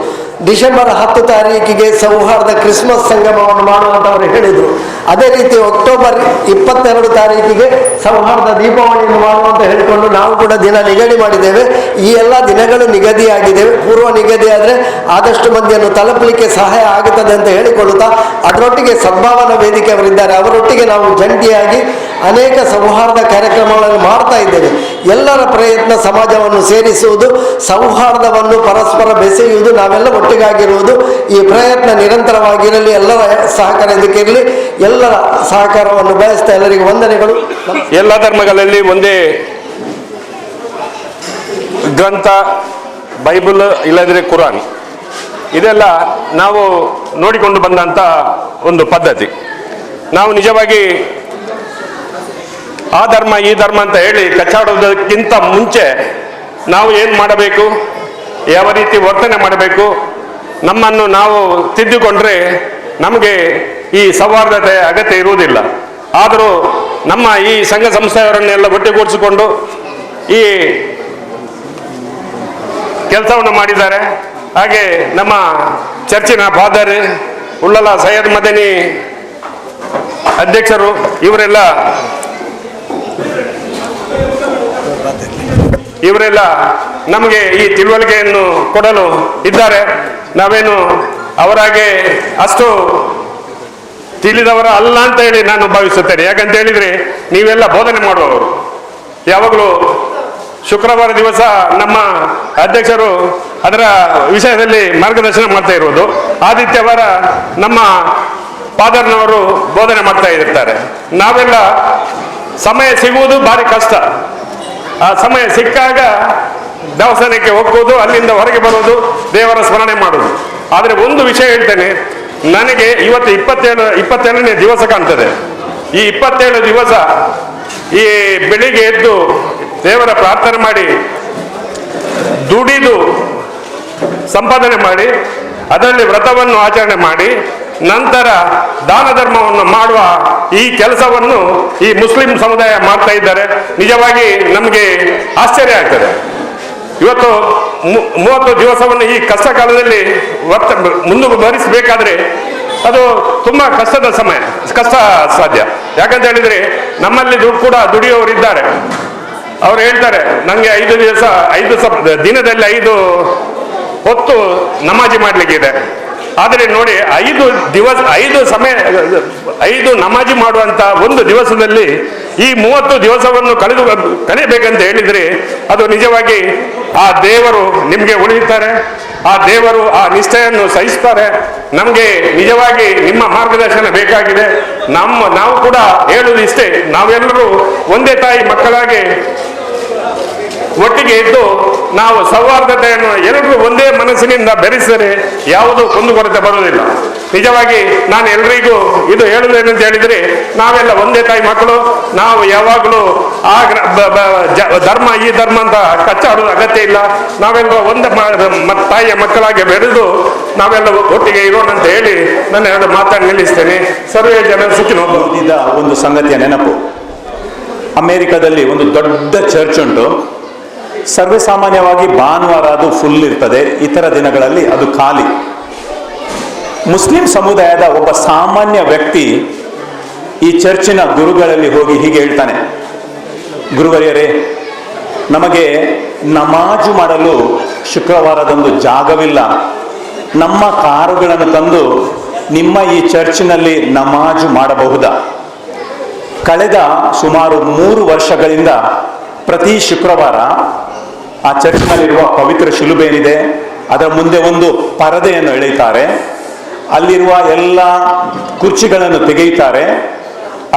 ಡಿಸೆಂಬರ್ 10 ತಾರೀಕಿಗೆ ಸೌಹಾರ್ದ ಕ್ರಿಸ್ಮಸ್ ಸಂಗಮವನ್ನು ಮಾಡುವಂತವರು ಹೇಳಿದರು. ಅದೇ ರೀತಿ ಅಕ್ಟೋಬರ್ 22 ತಾರೀಕಿಗೆ ಸೌಹಾರ್ದ ದೀಪಾವಳಿಯನ್ನು ಮಾಡುವಂತ ಹೇಳಿಕೊಂಡು ನಾವು ಕೂಡ ದಿನ ನಿಗದಿ ಮಾಡಿದ್ದೇವೆ. ಈ ಎಲ್ಲ ದಿನಗಳು ನಿಗದಿಯಾಗಿದ್ದೇವೆ. ಪೂರ್ವ ನಿಗದಿ ಆದರೆ ಆದಷ್ಟು ಮಂದಿಯನ್ನು ತಲುಪಲಿಕ್ಕೆ ಸಹಾಯ ಆಗುತ್ತದೆ ಅಂತ ಹೇಳಿಕೊಳ್ಳುತ್ತಾ, ಅದರೊಟ್ಟಿಗೆ ಸದ್ಭಾವನಾ ವೇದಿಕೆ ಅವರಿದ್ದಾರೆ, ಅವರೊಟ್ಟಿಗೆ ನಾವು ಜಂಟಿಯಾಗಿ ಅನೇಕ ಸೌಹಾರ್ದ ಕಾರ್ಯಕ್ರಮಗಳನ್ನು ಮಾಡ್ತಾ ಇದ್ದೇವೆ. ಎಲ್ಲರ ಪ್ರಯತ್ನ ಸಮಾಜವನ್ನು ಸೇರಿಸುವುದು, ಸೌಹಾರ್ದವನ್ನು ಪರಸ್ಪರ ಬೆಸೆಯುವುದು, ನಾವೆಲ್ಲ ಒಟ್ಟಿಗಾಗಿರುವುದು, ಈ ಪ್ರಯತ್ನ ನಿರಂತರವಾಗಿರಲಿ. ಎಲ್ಲರ ಸಹಕಾರ ಇದಕ್ಕಿರಲಿ. ಎಲ್ಲರ ಸಹಕಾರವನ್ನು ಬಯಸ್ತಾ ಎಲ್ಲರಿಗೂ ವಂದನೆಗಳು. ಎಲ್ಲ ಧರ್ಮಗಳಲ್ಲಿ ಒಂದೇ ಗ್ರಂಥ ಬೈಬಲ್, ಇಲ್ಲದ್ರೆ ಕುರಾನ್. ಇದೆಲ್ಲ ನಾವು ನೋಡಿಕೊಂಡು ಬಂದಂಥ ಒಂದು ಪದ್ಧತಿ. ನಾವು ನಿಜವಾಗಿ ಆ ಧರ್ಮ ಈ ಧರ್ಮ ಅಂತ ಹೇಳಿ ಕಚ್ಚಾಡೋದಕ್ಕಿಂತ ಮುಂಚೆ ನಾವು ಏನು ಮಾಡಬೇಕು, ಯಾವ ರೀತಿ ವರ್ತನೆ ಮಾಡಬೇಕು, ನಮ್ಮನ್ನು ನಾವು ತಿದ್ದುಕೊಂಡ್ರೆ ನಮಗೆ ಈ ಸೌಹಾರ್ದತೆ ಅಗತ್ಯ ಇರುವುದಿಲ್ಲ. ಆದರೂ ನಮ್ಮ ಈ ಸಂಘ ಸಂಸ್ಥೆಯವರನ್ನೆಲ್ಲ ಒಟ್ಟುಗೂಡಿಸಿಕೊಂಡು ಈ ಕೆಲಸವನ್ನು ಮಾಡಿದ್ದಾರೆ. ಹಾಗೆ ನಮ್ಮ ಚರ್ಚಿನ ಫಾದರ್ ಉಳ್ಳಲ ಸೈಯದ್ ಮದನಿ ಅಧ್ಯಕ್ಷರು, ಇವರೆಲ್ಲ ನಮಗೆ ಈ ತಿಳುವಳಿಕೆಯನ್ನು ಕೊಡಲು ಇದ್ದಾರೆ. ನಾವೇನು ಅವರಾಗೆ ಅಷ್ಟು ತಿಳಿದವರ ಅಲ್ಲ ಅಂತ ಹೇಳಿ ನಾನು ಭಾವಿಸುತ್ತೇನೆ. ಯಾಕಂತ ಹೇಳಿದ್ರೆ ನೀವೆಲ್ಲ ಬೋಧನೆ ಮಾಡುವವರು. ಯಾವಾಗಲೂ ಶುಕ್ರವಾರ ದಿವಸ ನಮ್ಮ ಅಧ್ಯಕ್ಷರು ಅದರ ವಿಷಯದಲ್ಲಿ ಮಾರ್ಗದರ್ಶನ ಮಾಡ್ತಾ ಇರುವುದು, ಆದಿತ್ಯವಾರ ನಮ್ಮ ಫಾದರ್ನವರು ಬೋಧನೆ ಮಾಡ್ತಾ ಇರ್ತಾರೆ. ನಾವೆಲ್ಲ ಸಮಯ ಸಿಗುವುದು ಭಾರಿ ಕಷ್ಟ. ಆ ಸಮಯ ಸಿಕ್ಕಾಗ ದೇವಸ್ಥಾನಕ್ಕೆ ಹೋಗುವುದು, ಅಲ್ಲಿಂದ ಹೊರಗೆ ಬರುವುದು, ದೇವರ ಸ್ಮರಣೆ ಮಾಡುವುದು. ಆದರೆ ಒಂದು ವಿಷಯ ಹೇಳ್ತೇನೆ, ನನಗೆ ಇವತ್ತು 27ನೇ ದಿವಸ ಕಾಣ್ತದೆ. ಈ 27 ದಿವಸ ಈ ಬೆಳಿಗ್ಗೆ ಎದ್ದು ದೇವರ ಪ್ರಾರ್ಥನೆ ಮಾಡಿ, ದುಡಿದು ಸಂಪಾದನೆ ಮಾಡಿ, ಅದರಲ್ಲಿ ವ್ರತವನ್ನು ಆಚರಣೆ ಮಾಡಿ, ನಂತರ ದಾನ ಧರ್ಮವನ್ನು ಮಾಡುವ ಈ ಕೆಲಸವನ್ನು ಈ ಮುಸ್ಲಿಂ ಸಮುದಾಯ ಮಾಡ್ತಾ ಇದ್ದಾರೆ. ನಿಜವಾಗಿ ನಮಗೆ ಆಶ್ಚರ್ಯ ಆಗ್ತದೆ. ಇವತ್ತು 30 ದಿವಸವನ್ನು ಈ ಕಷ್ಟ ಕಾಲದಲ್ಲಿ ಮುಂದುವರಿಸಬೇಕಾದ್ರೆ ಅದು ತುಂಬ ಕಷ್ಟದ ಸಮಯ, ಕಷ್ಟ ಸಾಧ್ಯ. ಯಾಕಂತ ಹೇಳಿದ್ರೆ ನಮ್ಮಲ್ಲಿ ಕೂಡ ದುಡಿಯೋರಿದ್ದಾರೆ. ಅವ್ರು ಹೇಳ್ತಾರೆ, ನನಗೆ 5 ದಿನದಲ್ಲಿ 5 ಹೊತ್ತು ನಮಾಜಿ ಮಾಡಲಿಕ್ಕಿದೆ. ಆದರೆ ನೋಡಿ, 5 ನಮಾಜಿ ಮಾಡುವಂತ ಒಂದು ದಿವಸದಲ್ಲಿ ಈ 30 ದಿವಸವನ್ನು ಕಳೆಯಬೇಕಂತ ಹೇಳಿದ್ರೆ ಅದು ನಿಜವಾಗಿ ಆ ದೇವರು ನಿಮಗೆ ಉಳಿಯುತ್ತಾರೆ, ಆ ದೇವರು ಆ ನಿಷ್ಠೆಯನ್ನು ಸಹಿಸ್ತಾರೆ. ನಮಗೆ ನಿಜವಾಗಿ ನಿಮ್ಮ ಮಾರ್ಗದರ್ಶನ ಬೇಕಾಗಿದೆ. ನಾವು ಕೂಡ ಹೇಳುವುದು ಇಷ್ಟೇ, ನಾವೆಲ್ಲರೂ ಒಂದೇ ತಾಯಿ ಮಕ್ಕಳಾಗಿ ಒಟ್ಟಿಗೆ ಇದ್ದು ನಾವು ಸೌಹಾರ್ದತೆಯನ್ನು ಎಲ್ಲರೂ ಒಂದೇ ಮನಸ್ಸಿನಿಂದ ಬೆರೆಸಿದರೆ ಯಾವುದೂ ಕುಂದುಕೊರತೆ ಬರುವುದಿಲ್ಲ. ನಿಜವಾಗಿ ನಾನು ಎಲ್ರಿಗೂ ಇದು ಹೇಳುವುದೇನಂತ ಹೇಳಿದರೆ, ನಾವೆಲ್ಲ ಒಂದೇ ತಾಯಿ ಮಕ್ಕಳು. ನಾವು ಯಾವಾಗಲೂ ಆ ಧರ್ಮ ಈ ಧರ್ಮ ಅಂತ ಕಚ್ಚಾಡೋದು ಅಗತ್ಯ ಇಲ್ಲ. ನಾವೆಲ್ಲ ಒಂದೇ ತಾಯಿಯ ಮಕ್ಕಳಾಗಿ ಬೆರೆದು ನಾವೆಲ್ಲ ಒಟ್ಟಿಗೆ ಇರೋಣ ಅಂತ ಹೇಳಿ ನನ್ನ 2 ಮಾತನ್ನು ನಿಲ್ಲಿಸ್ತೇನೆ. ಸರ್ವೇ ಜನ ಸುಖಿನೋ ಭವಂತು. ಒಂದು ಸಂಗತಿಯ ನೆನಪು, ಅಮೆರಿಕದಲ್ಲಿ ಒಂದು ದೊಡ್ಡ ಚರ್ಚ್ ಉಂಟು. ಸರ್ವೇಸಾಮಾನ್ಯವಾಗಿ ಭಾನುವಾರ ಅದು ಫುಲ್ ಇರ್ತದೆ, ಇತರ ದಿನಗಳಲ್ಲಿ ಅದು ಖಾಲಿ. ಮುಸ್ಲಿಂ ಸಮುದಾಯದ ಒಬ್ಬ ಸಾಮಾನ್ಯ ವ್ಯಕ್ತಿ ಈ ಚರ್ಚಿನ ಗುರುಗಳಲ್ಲಿ ಹೋಗಿ ಹೀಗೆ ಹೇಳ್ತಾನೆ, ಗುರುವರಿಯರೇ, ನಮಗೆ ನಮಾಜು ಮಾಡಲು ಶುಕ್ರವಾರದಂದು ಜಾಗವಿಲ್ಲ. ನಮ್ಮ ಕಾರುಗಳನ್ನು ತಂದು ನಿಮ್ಮ ಈ ಚರ್ಚಿನಲ್ಲಿ ನಮಾಜು ಮಾಡಬಹುದಾ? ಕಳೆದ ಸುಮಾರು 3 ವರ್ಷಗಳಿಂದ ಪ್ರತಿ ಶುಕ್ರವಾರ ಆ ಚರ್ಚ್ನಲ್ಲಿರುವ ಪವಿತ್ರ ಶಿಲುಬೆಯೇನಿದೆ ಅದರ ಮುಂದೆ ಒಂದು ಪರದೆಯನ್ನು ಎಳೆಯುತ್ತಾರೆ. ಅಲ್ಲಿರುವ ಎಲ್ಲ ಕುರ್ಚಿಗಳನ್ನು ತೆಗೆಯುತ್ತಾರೆ.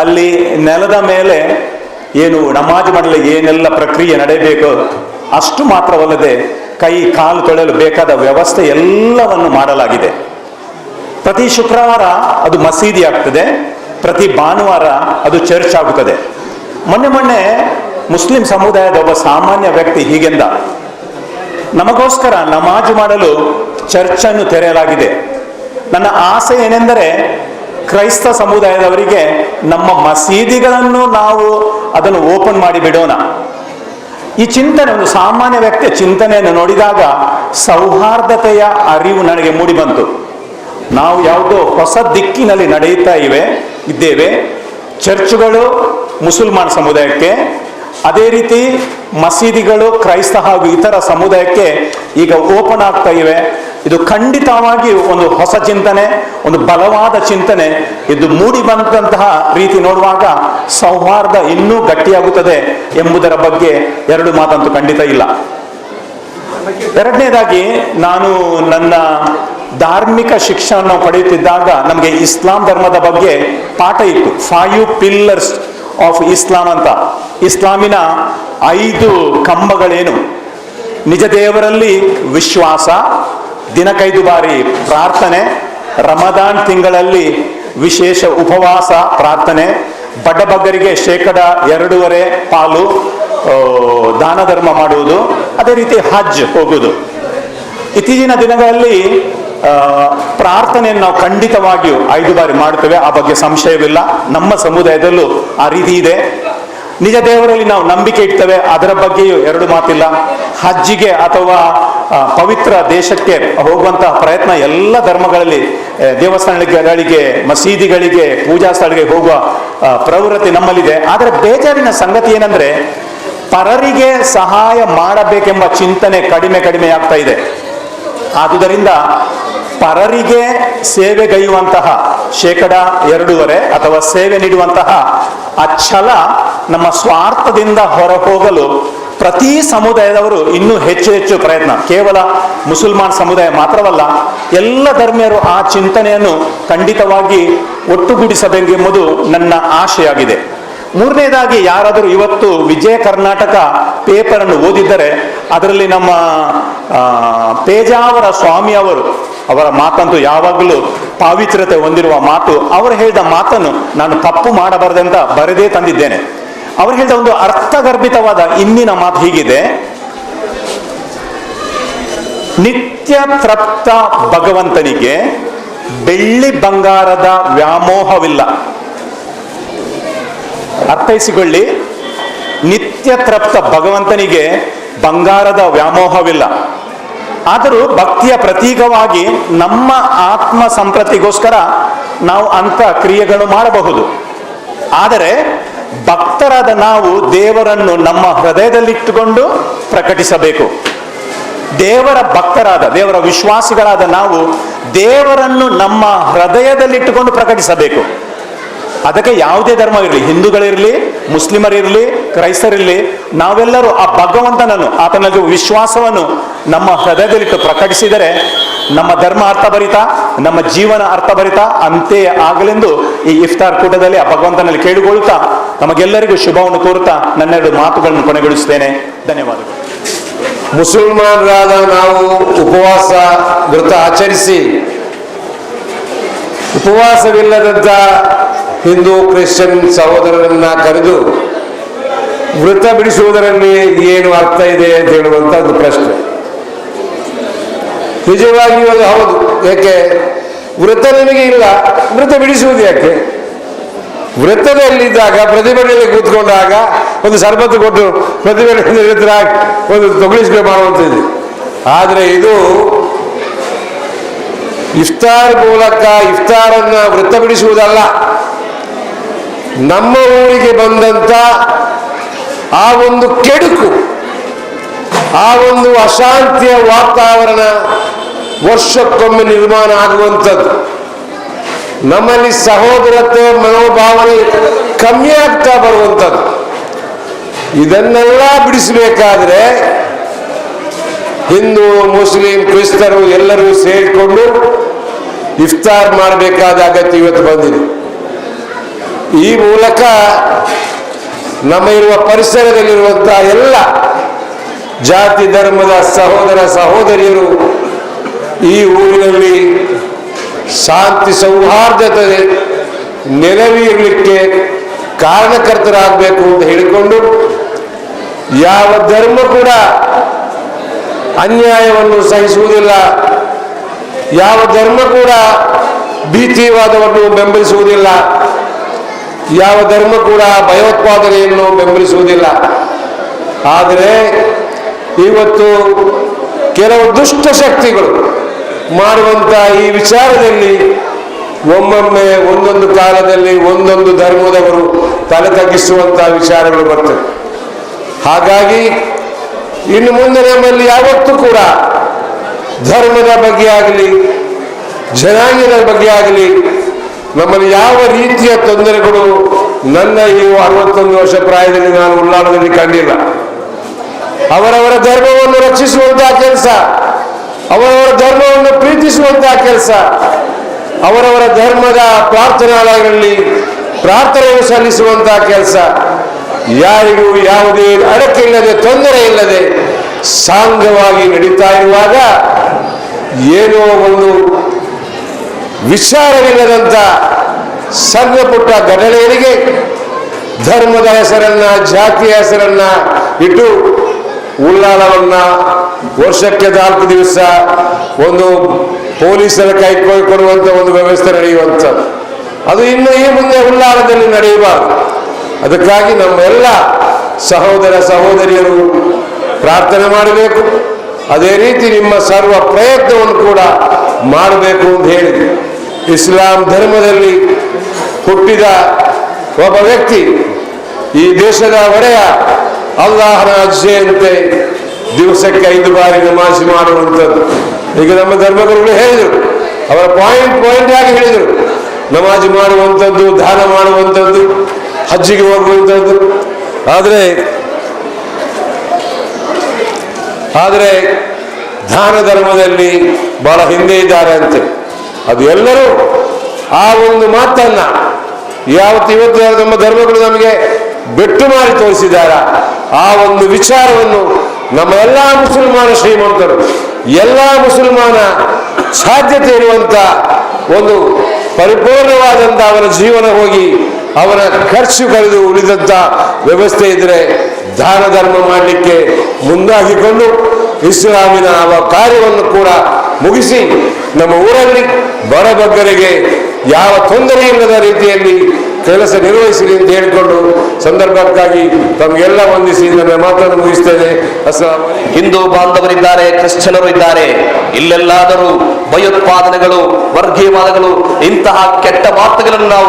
ಅಲ್ಲಿ ನೆಲದ ಮೇಲೆ ಏನು ನಮಾಜ್ ಮಾಡಲು ಏನೆಲ್ಲ ಪ್ರಕ್ರಿಯೆ ನಡೆಯಬೇಕು ಅಷ್ಟು ಮಾತ್ರವಲ್ಲದೆ ಕೈ ಕಾಲು ತೊಳೆಯಲು ಬೇಕಾದ ವ್ಯವಸ್ಥೆ ಎಲ್ಲವನ್ನು ಮಾಡಲಾಗಿದೆ. ಪ್ರತಿ ಶುಕ್ರವಾರ ಅದು ಮಸೀದಿ ಆಗ್ತದೆ, ಪ್ರತಿ ಭಾನುವಾರ ಅದು ಚರ್ಚ್ ಆಗುತ್ತದೆ. ಮೊನ್ನೆ ಮುಸ್ಲಿಂ ಸಮುದಾಯದ ಒಬ್ಬ ಸಾಮಾನ್ಯ ವ್ಯಕ್ತಿ ಹೀಗೆಂದ, ನಮಗೋಸ್ಕರ ನಮಾಜು ಮಾಡಲು ಚರ್ಚನ್ನು ತೆರೆಯಲಾಗಿದೆ. ನನ್ನ ಆಸೆ ಏನೆಂದರೆ ಕ್ರೈಸ್ತ ಸಮುದಾಯದವರಿಗೆ ನಮ್ಮ ಮಸೀದಿಗಳನ್ನು ನಾವು ಅದನ್ನು ಓಪನ್ ಮಾಡಿ ಬಿಡೋಣ. ಈ ಚಿಂತನೆ, ಒಂದು ಸಾಮಾನ್ಯ ವ್ಯಕ್ತಿಯ ಚಿಂತನೆಯನ್ನು ನೋಡಿದಾಗ ಸೌಹಾರ್ದತೆಯ ಅರಿವು ನನಗೆ ಮೂಡಿ ಬಂತು. ನಾವು ಯಾವುದೋ ಹೊಸ ದಿಕ್ಕಿನಲ್ಲಿ ನಡೆಯುತ್ತಾ ಇದ್ದೇವೆ. ಚರ್ಚ್ಗಳು ಮುಸಲ್ಮಾನ್ ಸಮುದಾಯಕ್ಕೆ, ಅದೇ ರೀತಿ ಮಸೀದಿಗಳು ಕ್ರೈಸ್ತ ಹಾಗೂ ಇತರ ಸಮುದಾಯಕ್ಕೆ ಈಗ ಓಪನ್ ಆಗ್ತಾ ಇವೆ. ಇದು ಖಂಡಿತವಾಗಿ ಒಂದು ಹೊಸ ಚಿಂತನೆ, ಒಂದು ಬಲವಾದ ಚಿಂತನೆ. ಇದು ಮೂಡಿ ಬಂದಂತಹ ರೀತಿ ನೋಡುವಾಗ ಸೌಹಾರ್ದ ಇನ್ನೂ ಗಟ್ಟಿಯಾಗುತ್ತದೆ ಎಂಬುದರ ಬಗ್ಗೆ ಎರಡು ಮಾತಂತೂ ಖಂಡಿತ ಇಲ್ಲ. ಎರಡನೇದಾಗಿ, ನಾನು ನನ್ನ ಧಾರ್ಮಿಕ ಶಿಕ್ಷಣ ಪಡೆಯುತ್ತಿದ್ದಾಗ ನಮಗೆ ಇಸ್ಲಾಂ ಧರ್ಮದ ಬಗ್ಗೆ ಪಾಠ ಇತ್ತು. 5 ಪಿಲ್ಲರ್ಸ್ ಆಫ್ ಇಸ್ಲಾಂ ಅಂತ. ಇಸ್ಲಾಮಿನ 5 ಕಂಬಗಳೇನು? ನಿಜ ದೇವರಲ್ಲಿ ವಿಶ್ವಾಸ, ದಿನಕ್ಕೆ 5 ಬಾರಿ ಪ್ರಾರ್ಥನೆ, ರಮದಾನ್ ತಿಂಗಳಲ್ಲಿ ವಿಶೇಷ ಉಪವಾಸ ಪ್ರಾರ್ಥನೆ, ಬಡಬಗ್ಗರಿಗೆ 2.5% ಪಾಲು ದಾನ ಧರ್ಮ ಮಾಡುವುದು, ಅದೇ ರೀತಿ ಹಜ್ ಹೋಗುವುದು. ಇತ್ತೀಚಿನ ದಿನಗಳಲ್ಲಿ ಪ್ರಾರ್ಥನೆಯನ್ನು ನಾವು ಖಂಡಿತವಾಗಿಯೂ 5 ಬಾರಿ ಮಾಡುತ್ತೇವೆ, ಆ ಬಗ್ಗೆ ಸಂಶಯವಿಲ್ಲ. ನಮ್ಮ ಸಮುದಾಯದಲ್ಲೂ ಆ ರೀತಿ ಇದೆ. ನಿಜ ದೇವರಲ್ಲಿ ನಾವು ನಂಬಿಕೆ ಇಡ್ತೇವೆ, ಅದರ ಬಗ್ಗೆಯೂ ಎರಡು ಮಾತಿಲ್ಲ. ಹಜ್ಜಿಗೆ ಅಥವಾ ಪವಿತ್ರ ದೇಶಕ್ಕೆ ಹೋಗುವಂತಹ ಪ್ರಯತ್ನ ಎಲ್ಲ ಧರ್ಮಗಳಲ್ಲಿ, ದೇವಸ್ಥಾನಗಳಿಗೆ, ಮಸೀದಿಗಳಿಗೆ, ಪೂಜಾ ಸ್ಥಳಗಳಿಗೆ ಹೋಗುವ ಪ್ರವೃತ್ತಿ ನಮ್ಮಲ್ಲಿದೆ. ಆದರೆ ಬೇಜಾರಿನ ಸಂಗತಿ ಏನಂದ್ರೆ, ಪರರಿಗೆ ಸಹಾಯ ಮಾಡಬೇಕೆಂಬ ಚಿಂತನೆ ಕಡಿಮೆ ಆಗ್ತಾ ಇದೆ. ಆದುದರಿಂದ ಪರರಿಗೆ ಸೇವೆಗೈಯುವಂತಹ 2.5% ಅಥವಾ ಸೇವೆ ನೀಡುವಂತಹ ಆ ಛಲ ನಮ್ಮ ಸ್ವಾರ್ಥದಿಂದ ಹೊರ ಹೋಗಲು ಪ್ರತಿ ಸಮುದಾಯದವರು ಇನ್ನೂ ಹೆಚ್ಚು ಪ್ರಯತ್ನ. ಕೇವಲ ಮುಸಲ್ಮಾನ್ ಸಮುದಾಯ ಮಾತ್ರವಲ್ಲ, ಎಲ್ಲ ಧರ್ಮೀಯರು ಆ ಚಿಂತನೆಯನ್ನು ಖಂಡಿತವಾಗಿ ಒಟ್ಟುಗೂಡಿಸಬೇಕೆಂಬುದು ನನ್ನ ಆಶೆಯಾಗಿದೆ. ಮೂರನೇದಾಗಿ, ಯಾರಾದರೂ ಇವತ್ತು ವಿಜಯ ಕರ್ನಾಟಕ ಪೇಪರ್ ಅನ್ನು ಓದಿದ್ದರೆ ಅದರಲ್ಲಿ ನಮ್ಮ ಪೇಜಾವರ ಸ್ವಾಮಿ ಅವರ ಮಾತಂತೂ ಯಾವಾಗಲೂ ಪಾವಿತ್ರ್ಯತೆ ಹೊಂದಿರುವ ಮಾತು. ಅವರು ಹೇಳಿದ ಮಾತನ್ನು ನಾನು ತಪ್ಪು ಮಾಡಬಾರದೆಂತ ಬರೆದೇ ತಂದಿದ್ದೇನೆ. ಅವರು ಹೇಳಿದ ಒಂದು ಅರ್ಥಗರ್ಭಿತವಾದ ಇಂದಿನ ಮಾತು ಹೀಗಿದೆ: ನಿತ್ಯ ತೃಪ್ತ ಭಗವಂತನಿಗೆ ಬೆಳ್ಳಿ ಬಂಗಾರದ ವ್ಯಾಮೋಹವಿಲ್ಲ. ಅರ್ಥೈಸಿಕೊಳ್ಳಿ, ನಿತ್ಯ ತೃಪ್ತ ಭಗವಂತನಿಗೆ ಬಂಗಾರದ ವ್ಯಾಮೋಹವಿಲ್ಲ. ಆದರೂ ಭಕ್ತಿಯ ಪ್ರತೀಕವಾಗಿ ನಮ್ಮ ಆತ್ಮ ಸಂಪ್ರತಿಗೋಸ್ಕರ ನಾವು ಅಂಥ ಕ್ರಿಯೆಗಳು ಮಾಡಬಹುದು. ಆದರೆ ಭಕ್ತರಾದ ನಾವು ದೇವರನ್ನು ನಮ್ಮ ಹೃದಯದಲ್ಲಿಟ್ಟುಕೊಂಡು ಪ್ರಕಟಿಸಬೇಕು. ದೇವರ ಭಕ್ತರಾದ, ದೇವರ ವಿಶ್ವಾಸಿಗಳಾದ ನಾವು ದೇವರನ್ನು ನಮ್ಮ ಹೃದಯದಲ್ಲಿಟ್ಟುಕೊಂಡು ಪ್ರಕಟಿಸಬೇಕು. ಅದಕ್ಕೆ ಯಾವುದೇ ಧರ್ಮ ಇರಲಿ, ಹಿಂದೂಗಳಿರಲಿ, ಮುಸ್ಲಿಮರಿರಲಿ, ಕ್ರೈಸ್ತರಿರಲಿ, ನಾವೆಲ್ಲರೂ ಆ ಭಗವಂತನನ್ನು, ಆತನಲ್ಲಿ ವಿಶ್ವಾಸವನ್ನು ನಮ್ಮ ಹೃದಯದಲ್ಲಿಟ್ಟು ಪ್ರಕಟಿಸಿದರೆ ನಮ್ಮ ಧರ್ಮ ಅರ್ಥಭರಿತ, ನಮ್ಮ ಜೀವನ ಅರ್ಥಭರಿತ ಅಂತೇ ಆಗಲೆಂದು ಈ ಇಫ್ತಾರ್ ಕೂಟದಲ್ಲಿ ಆ ಭಗವಂತನಲ್ಲಿ ಕೇಳಿಕೊಳ್ಳುತ್ತಾ ನಮಗೆಲ್ಲರಿಗೂ ಶುಭವನ್ನು ಕೋರುತ್ತಾ ನನ್ನೆರಡು ಮಾತುಗಳನ್ನು ಕೊನೆಗೊಳಿಸುತ್ತೇನೆ. ಧನ್ಯವಾದಗಳು. ಮುಸಲ್ಮಾನರಾದ ನಾವು ಉಪವಾಸ ವ್ರತ ಆಚರಿಸಿ ಉಪವಾಸವಿಲ್ಲದಂಥ ಹಿಂದೂ ಕ್ರಿಶ್ಚಿಯನ್ ಸಹೋದರರನ್ನ ಕರೆದು ವ್ರತ ಬಿಡಿಸುವುದರಲ್ಲಿ ಏನು ಅರ್ಥ ಇದೆ ಅಂತ ಹೇಳುವಂಥ ಒಂದು ಪ್ರಶ್ನೆ. ನಿಜವಾಗಿಯೂ ಅದು ಹೌದು. ಯಾಕೆ ವ್ರತ ನಿಮಗೆ ಇಲ್ಲ, ವ್ರತ ಬಿಡಿಸುವುದು ಯಾಕೆ? ವ್ರತದಲ್ಲಿದ್ದಾಗ ಪ್ರತಿಭಟನೆಯಲ್ಲಿ ಕೂತ್ಕೊಂಡಾಗ ಒಂದು ಸರ್ಬತ್ತು ಕೊಟ್ಟು ಪ್ರತಿಭಟನೆ ಒಂದು ತೊಗಳಿಸ್ಬೇಕು ಮಾಡುವಂಥದ್ದು. ಆದರೆ ಇದು ಇಫ್ತಾರ್ ಮೂಲಕ ಇಫ್ತಾರನ್ನ ವ್ರತ ಬಿಡಿಸುವುದಲ್ಲ. ನಮ್ಮ ಊರಿಗೆ ಬಂದಂತ ಆ ಒಂದು ಕೆಡುಕು, ಆ ಒಂದು ಅಶಾಂತಿಯ ವಾತಾವರಣ ವರ್ಷಕ್ಕೊಮ್ಮೆ ನಿರ್ಮಾಣ ಆಗುವಂಥದ್ದು. ನಮ್ಮಲ್ಲಿ ಸಹೋದರತೆ ಮನೋಭಾವನೆ ಕಮ್ಮಿ ಆಗ್ತಾ ಬರುವಂಥದ್ದು. ಇದನ್ನೆಲ್ಲ ಬಿಡಿಸಬೇಕಾದ್ರೆ ಹಿಂದೂ, ಮುಸ್ಲಿಂ, ಕ್ರಿಸ್ತರು ಎಲ್ಲರೂ ಸೇರಿಕೊಂಡು ಇಫ್ತಾರ್ ಮಾಡಬೇಕಾದ ಅಗತ್ಯ ಇವತ್ತು ಬಂದಿದೆ. ಈ ಮೂಲಕ ನಮ್ಮ ಇರುವ ಪರಿಸರದಲ್ಲಿರುವಂತಹ ಎಲ್ಲ ಜಾತಿ ಧರ್ಮದ ಸಹೋದರ ಸಹೋದರಿಯರು ಈ ಊರಿನಲ್ಲಿ ಶಾಂತಿ ಸೌಹಾರ್ದತೆ ನೆರವೇರಲಿಕ್ಕೆ ಕಾರಣಕರ್ತರಾಗಬೇಕು ಅಂತ ಹೇಳಿಕೊಂಡು, ಯಾವ ಧರ್ಮ ಕೂಡ ಅನ್ಯಾಯವನ್ನು ಸಹಿಸುವುದಿಲ್ಲ, ಯಾವ ಧರ್ಮ ಕೂಡ ಭೀತಿವಾದವನ್ನು ಬೆಂಬಲಿಸುವುದಿಲ್ಲ, ಯಾವ ಧರ್ಮ ಕೂಡ ಭಯೋತ್ಪಾದನೆಯನ್ನು ಬೆಂಬಲಿಸುವುದಿಲ್ಲ. ಆದರೆ ಇವತ್ತು ಕೆಲವು ದುಷ್ಟ ಶಕ್ತಿಗಳು ಮಾಡುವಂಥ ಈ ವಿಚಾರದಲ್ಲಿ ಒಮ್ಮೊಮ್ಮೆ ಒಂದೊಂದು ಕಾಲದಲ್ಲಿ ಒಂದೊಂದು ಧರ್ಮದವರು ತಲೆ ತಗ್ಗಿಸುವಂತಹ ವಿಚಾರಗಳು ಬರ್ತವೆ. ಹಾಗಾಗಿ ಇನ್ನು ಮುಂದೆ ನಮ್ಮಲ್ಲಿ ಯಾವತ್ತೂ ಕೂಡ ಧರ್ಮದ ಬಗ್ಗೆ ಆಗಲಿ ಜನಾಂಗದ ಬಗ್ಗೆ ಆಗಲಿ ನಮ್ಮಲ್ಲಿ ಯಾವ ರೀತಿಯ ತೊಂದರೆಗಳು ನನ್ನ ಈ 61 ವರ್ಷ ಪ್ರಾಯದಲ್ಲಿ ನಾನು ಉಳ್ಳಾಳದಲ್ಲಿ ಕಂಡಿಲ್ಲ. ಅವರವರ ಧರ್ಮವನ್ನು ರಕ್ಷಿಸುವಂತಹ ಕೆಲಸ, ಅವರವರ ಧರ್ಮವನ್ನು ಪ್ರೀತಿಸುವಂತಹ ಕೆಲಸ, ಅವರವರ ಧರ್ಮದ ಪ್ರಾರ್ಥನಾಲಯಗಳಲ್ಲಿ ಪ್ರಾರ್ಥನೆಯನ್ನು ಸಲ್ಲಿಸುವಂತಹ ಕೆಲಸ, ಯಾರಿಗೂ ಯಾವುದೇ ಅಡಕೆ ಇಲ್ಲದೆ ತೊಂದರೆ ಇಲ್ಲದೆ ಸಾಂಗವಾಗಿ ನಡೀತಾ ಇರುವಾಗ ಏನೋ ಒಂದು ವಿಚಾರವಿಲ್ಲದಂತ ಸಣ್ಣ ಪುಟ್ಟ ಘಟನೆಗಳಿಗೆ ಧರ್ಮದ ಹೆಸರನ್ನ ಜಾತಿಯ ಹೆಸರನ್ನ ಇಟ್ಟು ಉಳ್ಳಾಲವನ್ನ ವರ್ಷಕ್ಕೆ 4 ದಿವಸ ಒಂದು ಪೊಲೀಸರ ಕೈ ಕೊಡುವಂತ ಒಂದು ವ್ಯವಸ್ಥೆ ನಡೆಯುವಂಥದ್ದು, ಅದು ಇನ್ನು ಈ ಮುಂದೆ ಉಳ್ಳಾಲದಲ್ಲಿ ನಡೆಯಬಾರದು. ಅದಕ್ಕಾಗಿ ನಮ್ಮೆಲ್ಲ ಸಹೋದರ ಸಹೋದರಿಯರು ಪ್ರಾರ್ಥನೆ ಮಾಡಬೇಕು. ಅದೇ ರೀತಿ ನಿಮ್ಮ ಸರ್ವ ಪ್ರಯತ್ನವನ್ನು ಕೂಡ ಮಾಡಬೇಕು ಅಂತ ಹೇಳಿದೆ. ಇಸ್ಲಾಂ ಧರ್ಮದಲ್ಲಿ ಹುಟ್ಟಿದ ಒಬ್ಬ ವ್ಯಕ್ತಿ ಈ ದೇಶದ ಒಡೆಯ ಅಲ್ಲಾಹನ ಅಜ್ಜೆಯಂತೆ ದಿವಸಕ್ಕೆ 5 ಬಾರಿ ನಮಾಜ್ ಮಾಡುವಂಥದ್ದು. ಈಗ ನಮ್ಮ ಧರ್ಮಗುರುಗಳು ಹೇಳಿದರು, ಅವರ ಪಾಯಿಂಟ್ ಆಗಿ ಹೇಳಿದರು, ನಮಾಜ್ ಮಾಡುವಂಥದ್ದು, ದಾನ ಮಾಡುವಂಥದ್ದು, ಹಜ್ಜಿಗೆ ಹೋಗುವಂಥದ್ದು. ಆದರೆ ದಾನ ಧರ್ಮದಲ್ಲಿ ಬಹಳ ಹಿಂದೆ ಇದ್ದಾರೆ ಅಂತೆ. ಅದು ಎಲ್ಲರೂ ಆ ಒಂದು ಮಾತನ್ನ ಇವತ್ತು ನಮ್ಮ ಧರ್ಮಗಳು ನಮಗೆ ಬೆಟ್ಟು ಮಾಡಿ ತೋರಿಸಿದಾರ, ಆ ಒಂದು ವಿಚಾರವನ್ನು ನಮ್ಮ ಎಲ್ಲ ಮುಸಲ್ಮಾನ ಶ್ರೀಮಂತರು, ಎಲ್ಲ ಮುಸಲ್ಮಾನ ಸಾಧ್ಯತೆ ಇರುವಂತ ಒಂದು ಪರಿಪೂರ್ಣವಾದಂಥ ಅವರ ಜೀವನ ಹೋಗಿ ಅವರ ಖರ್ಚು ಕಳೆದು ಉಳಿದಂತ ವ್ಯವಸ್ಥೆ ಇದ್ರೆ ದಾನ ಧರ್ಮ ಮಾಡಲಿಕ್ಕೆ ಮುಂದಾಗಿಕೊಂಡು ಇಸ್ಲಾಮಿನ ಕಾರ್ಯವನ್ನು ಕೂಡ ಮುಗಿಸಿ ನಮ್ಮ ಊರಲ್ಲಿ ಬಡಬಗ್ಗರಿಗೆ ಯಾವ ತೊಂದರೆ ಇಲ್ಲದ ರೀತಿಯಲ್ಲಿ ಕೆಲಸ ನಿರ್ವಹಿಸಲಿ ಅಂತ ಹೇಳಿಕೊಂಡು ಸಂದರ್ಭಕ್ಕಾಗಿ ತಮಗೆಲ್ಲ ವಂದಿಸಿ ನನ್ನ ಮಾತನ್ನು ಮುಗಿಸ್ತೇನೆ. ಅಸ್ಸಲಾಮು ಅಲೈಕುಂ. ಹಿಂದೂ ಬಾಂಧವರಿದ್ದಾರೆ, ಕ್ರಿಶ್ಚಿಯನರು ಇದ್ದಾರೆ. ಇಲ್ಲೆಲ್ಲಾದರೂ ಭಯೋತ್ಪಾದನೆಗಳು, ವರ್ಗೀಯವಾದಗಳು, ಇಂತಹ ಕೆಟ್ಟ ಮಾತುಗಳನ್ನು ನಾವು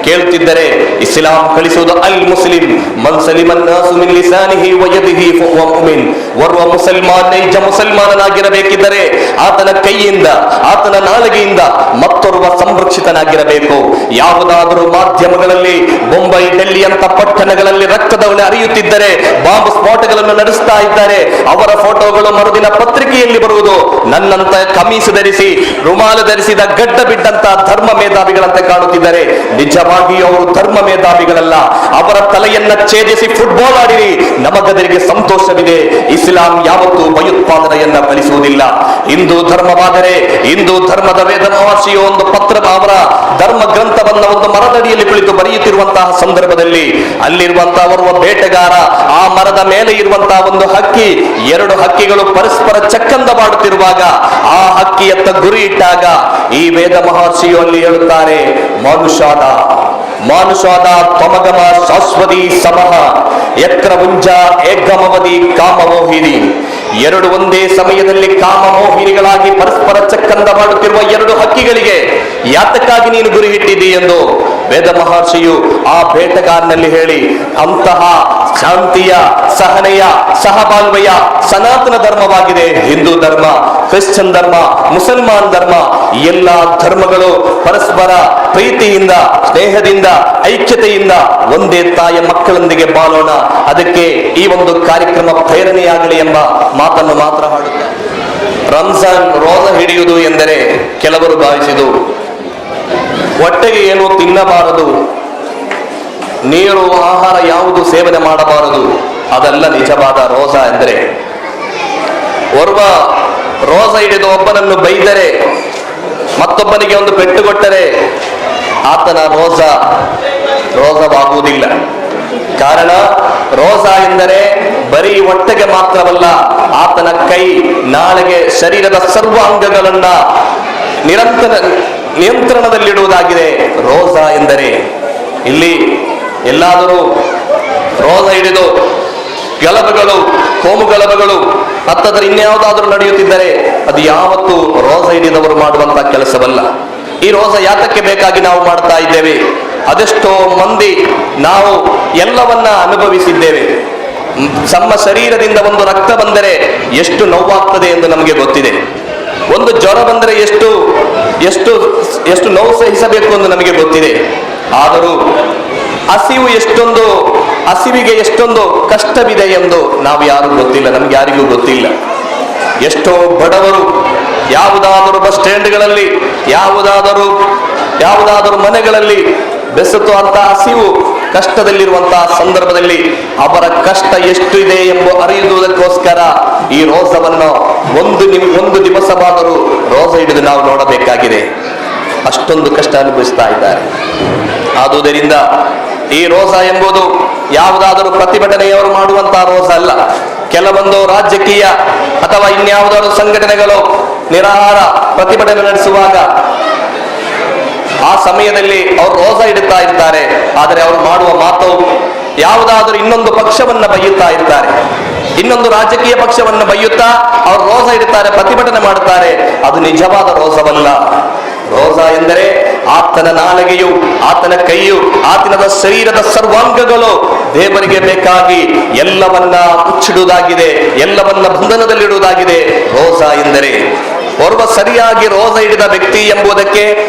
ಕೇಳ್ತಿದ್ದರೆ ಇಸ್ಲಾಂ ಕಲಿಸುವುದು ಅಲ್ ಮುಸ್ಲಿಂ ಮನ್ ಸಲಿಮನ್ ನಾಸು ಮಿನ್ ಲಿಸಾನಿಹಿ ವ ಯದಿಹಿ ಫಹುವ ಮುಮಿನ್. ಓರ್ವ ಮುಸಲ್ಮಾನ್ ನೈಜ ಮುಸಲ್ಮಾನನಾಗಿರಬೇಕಿದ್ದರೆ ಆತನ ಕೈಯಿಂದ, ಆತನ ನಾಲಿಗೆಯಿಂದ ಮತ್ತೋರ್ವ ಸಂರಕ್ಷಿತನಾಗಿರಬೇಕು. ಯಾವುದಾದರೂ ಮಾಧ್ಯಮಗಳಲ್ಲಿ ಮುಂಬೈ, ಡೆಲ್ಲಿ ಅಂತ ಪಟ್ಟಣಗಳಲ್ಲಿ ರಕ್ತದ ಹೊಳೆ ಹರಿಯುತ್ತಿದ್ದರೆ, ಬಾಂಬ್ ಸ್ಫೋಟಗಳನ್ನು ನಡೆಸ್ತಾ ಇದ್ದಾರೆ, ಅವರ ಫೋಟೋಗಳು ಮರುದಿನ ಪತ್ರಿಕೆಯಲ್ಲಿ ಬರುವುದು ನನ್ನಂತ ಕಮೀಸು ಧರಿಸಿ, ರುಮಾಲು ಧರಿಸಿದ ಗಡ್ಡ ಬಿಟ್ಟಂತ ಧರ್ಮ ಮೇಧಾವಿಗಳಂತೆ ಕಾಣುತ್ತಿದ್ದಾರೆ. ನಿಜವಾಗಿಯೂ ಅವರು ಧರ್ಮ ಮೇಧಾವಿಗಳಲ್ಲ. ಅವರ ತಲೆಯನ್ನ ಛೇದಿಸಿ ಫುಟ್ಬಾಲ್ ಆಡಿರಿ, ನಮಗದರಿಗೆ ಸಂತೋಷವಿದೆ. ಇಸ್ಲಾಂ ಯಾವತ್ತೂ ಭಯೋತ್ಪಾದನೆಯನ್ನ ಕಲಿಸುವುದಿಲ್ಲ. ಹಿಂದೂ ಧರ್ಮವಾದರೆ, ಹಿಂದೂ ಧರ್ಮದ ವೇದ ಮಹರ್ಷಿಯು ಒಂದು ಪತ್ರ, ಅವರ ಧರ್ಮ ಗ್ರಂಥವನ್ನ ಒಂದು ಮರದಡಿಯಲ್ಲಿ ಕುಳಿತು ಬರೆಯುತ್ತಿರುವಂತಹ ಸಂದರ್ಭದಲ್ಲಿ ಅಲ್ಲಿರುವಂತಹ ಓರ್ವ ಬೇಟೆಗಾರ ಆ ಮರದ ಮೇಲೆ ಇರುವಂತಹ ಒಂದು ಹಕ್ಕಿ, 2 ಹಕ್ಕಿಗಳು ಪರಸ್ಪರ ಚಕ್ಕಂದ ಮಾಡುತ್ತಿರುವಾಗ ಆ ಹಕ್ಕಿಯತ್ತ ಗುರಿ ಇಟ್ಟಾಗ ಈ ವೇದ ಮಹರ್ಷಿಯು ಅಲ್ಲಿ ಹೇಳುತ್ತಾರೆ, ಮಾನುಷಾದ ತ್ವಮಗಮ ಶಾಶ್ವತಿ ಸಮಹ ಯಕ್ರವುಂಜ ಏಕಮವಧಿ ಕಾಮಮೋಹಿನಿ. 2 ಒಂದೇ ಸಮಯದಲ್ಲಿ ಕಾಮಮೋಹಿನಿಗಳಾಗಿ ಪರಸ್ಪರ ಚಕ್ಕಂದ ಮಾಡುತ್ತಿರುವ 2 ಹಕ್ಕಿಗಳಿಗೆ ಯಾತಕ್ಕಾಗಿ ನೀನು ಗುರಿ ಇಟ್ಟಿದ್ದೀ ಎಂದು ವೇದ ಮಹರ್ಷಿಯು ಆ ಬೇಟೆಗಾರನಲ್ಲಿ ಹೇಳಿ, ಅಂತಹ ಶಾಂತಿಯ, ಸಹನೆಯ, ಸಹಬಾಳ್ವೆಯ ಸನಾತನ ಧರ್ಮವಾಗಿದೆ ಹಿಂದೂ ಧರ್ಮ. ಕ್ರಿಶ್ಚಿಯನ್ ಧರ್ಮ, ಮುಸಲ್ಮಾನ್ ಧರ್ಮ, ಎಲ್ಲ ಧರ್ಮಗಳು ಪರಸ್ಪರ ಪ್ರೀತಿಯಿಂದ, ಸ್ನೇಹದಿಂದ, ಐಕ್ಯತೆಯಿಂದ ಒಂದೇ ತಾಯಿಯ ಮಕ್ಕಳೊಂದಿಗೆ ಬಾಳೋಣ. ಅದಕ್ಕೆ ಈ ಒಂದು ಕಾರ್ಯಕ್ರಮ ಪ್ರೇರಣೆಯಾಗಲಿ ಎಂಬ ಮಾತನ್ನು ಮಾತ್ರ ಹಾಡುತ್ತಾರೆ. ರಂಜಾನ್ ರೋಜಾ ಹಿಡಿಯುವುದು ಎಂದರೆ ಕೆಲವರು ಭಾವಿಸಿದು ಹೊಟ್ಟೆಗೆ ಏನು ತಿನ್ನಬಾರದು, ನೀರು ಆಹಾರ ಯಾವುದು ಸೇವನೆ ಮಾಡಬಾರದು. ಅದೆಲ್ಲ ನಿಜವಾದ ರೋಜಾ ಎಂದರೆ. ಓರ್ವ ರೋಜಾ ಹಿಡಿದು ಒಬ್ಬನನ್ನು ಬೈದರೆ, ಮತ್ತೊಬ್ಬನಿಗೆ ಒಂದು ಪೆಟ್ಟು ಕೊಟ್ಟರೆ ಆತನ ರೋಜವಾಗುವುದಿಲ್ಲ. ಕಾರಣ ರೋಜಾ ಎಂದರೆ ಬರೀ ಹೊಟ್ಟೆಗೆ ಮಾತ್ರವಲ್ಲ, ಆತನ ಕೈ, ನಾಳೆಗೆ, ಶರೀರದ ಸರ್ವಾಂಗಗಳನ್ನ ನಿಯಂತ್ರಣದಲ್ಲಿಡುವುದಾಗಿದೆ ರೋಜಾ ಎಂದರೆ. ಇಲ್ಲಿ ಎಲ್ಲಾದರೂ ರೋಜಾ ಹಿಡಿದು ಗಲಭೆಗಳು, ಕೋಮು ಗಲಭೆಗಳು ಮತ್ತದರ ಇನ್ಯಾವುದಾದರೂ ನಡೆಯುತ್ತಿದ್ದರೆ ಅದು ಯಾವತ್ತೂ ರೋಜಾ ಹಿಡಿದವರು ಮಾಡುವಂತಹ ಕೆಲಸವಲ್ಲ. ಈ ರೋಜಾ ಯಾತಕ್ಕೆ ಬೇಕಾಗಿ ನಾವು ಮಾಡ್ತಾ ಇದ್ದೇವೆ? ಅದೆಷ್ಟೋ ಮಂದಿ ನಾವು ಎಲ್ಲವನ್ನ ಅನುಭವಿಸಿದ್ದೇವೆ. ನಮ್ಮ ಶರೀರದಿಂದ ಒಂದು ರಕ್ತ ಬಂದರೆ ಎಷ್ಟು ನೋವಾಗ್ತದೆ ಎಂದು ನಮಗೆ ಗೊತ್ತಿದೆ. ಒಂದು ಜ್ವರ ಬಂದರೆ ಎಷ್ಟು ಎಷ್ಟು ಎಷ್ಟು ನೋವು ಸಹಿಸಬೇಕು ಎಂದು ನಮಗೆ ಗೊತ್ತಿದೆ. ಆದರೂ ಹಸಿವಿಗೆ ಎಷ್ಟೊಂದು ಕಷ್ಟವಿದೆ ಎಂದು ನಾವು ಯಾರು ಗೊತ್ತಿಲ್ಲ, ನಮ್ಗೆ ಯಾರಿಗೂ ಗೊತ್ತಿಲ್ಲ. ಎಷ್ಟೋ ಬಡವರು ಯಾವುದಾದರೂ ಬಸ್ ಸ್ಟ್ಯಾಂಡ್ಗಳಲ್ಲಿ ಯಾವುದಾದರೂ ಮನೆಗಳಲ್ಲಿ ಬೆಸುತ್ತುವಂತಹ ಹಸಿವು ಕಷ್ಟದಲ್ಲಿರುವಂತಹ ಸಂದರ್ಭದಲ್ಲಿ ಅವರ ಕಷ್ಟ ಎಷ್ಟು ಇದೆ ಎಂಬ ಅರಿಯುವುದಕ್ಕೋಸ್ಕರ ಈ ರೋಜವನ್ನು ಒಂದು ದಿವಸವಾದರೂ ರೋಜಾ ಹಿಡಿದು ನಾವು ನೋಡಬೇಕಾಗಿದೆ. ಅಷ್ಟೊಂದು ಕಷ್ಟ ಅನುಭವಿಸ್ತಾ ಇದ್ದಾರೆ. ಆದುದರಿಂದ ಈ ರೋಜಾ ಎಂಬುದು ಯಾವುದಾದರೂ ಪ್ರತಿಭಟನೆಯವರು ಮಾಡುವಂತಹ ರೋಜಾ ಅಲ್ಲ. ಕೆಲವೊಂದು ರಾಜಕೀಯ ಅಥವಾ ಇನ್ಯಾವುದಾದ್ರು ಸಂಘಟನೆಗಳು ನಿರಾಹಾರ ಪ್ರತಿಭಟನೆ ನಡೆಸುವಾಗ ಆ ಸಮಯದಲ್ಲಿ ಅವರು ರೋಜಾ ಇಡುತ್ತಾ ಇರ್ತಾರೆ. ಆದರೆ ಅವರು ಮಾಡುವ ಮಾತು ಯಾವುದಾದರೂ ಇನ್ನೊಂದು ಪಕ್ಷವನ್ನ ಬೈಯುತ್ತಾ ಇರ್ತಾರೆ, ಇನ್ನೊಂದು ರಾಜಕೀಯ ಪಕ್ಷವನ್ನು ಬೈಯುತ್ತಾ ಅವರು ರೋಜಾ ಇಡುತ್ತಾರೆ, ಪ್ರತಿಭಟನೆ ಮಾಡುತ್ತಾರೆ. ಅದು ನಿಜವಾದ ರೋಜವಲ್ಲ. ರೋಜಾ ಎಂದರೆ ಆತನ ನಾಲಿಗೆಯು, ಆತನ ಕೈಯು, ಆತನದ ಶರೀರದ ಸರ್ವಾಂಗಗಳು ದೇವರಿಗೆ ಬೇಕಾಗಿ ಎಲ್ಲವನ್ನ ಮುಚ್ಚಿಡುವುದಾಗಿದೆ, ಎಲ್ಲವನ್ನ ಬಂಧನದಲ್ಲಿಡುವುದಾಗಿದೆ ರೋಜಾ ಎಂದರೆ. ಓರ್ವ ಸರಿಯಾಗಿ ರೋಜಾ ಹಿಡಿದ ವ್ಯಕ್ತಿ ಎಂಬುದಕ್ಕೆ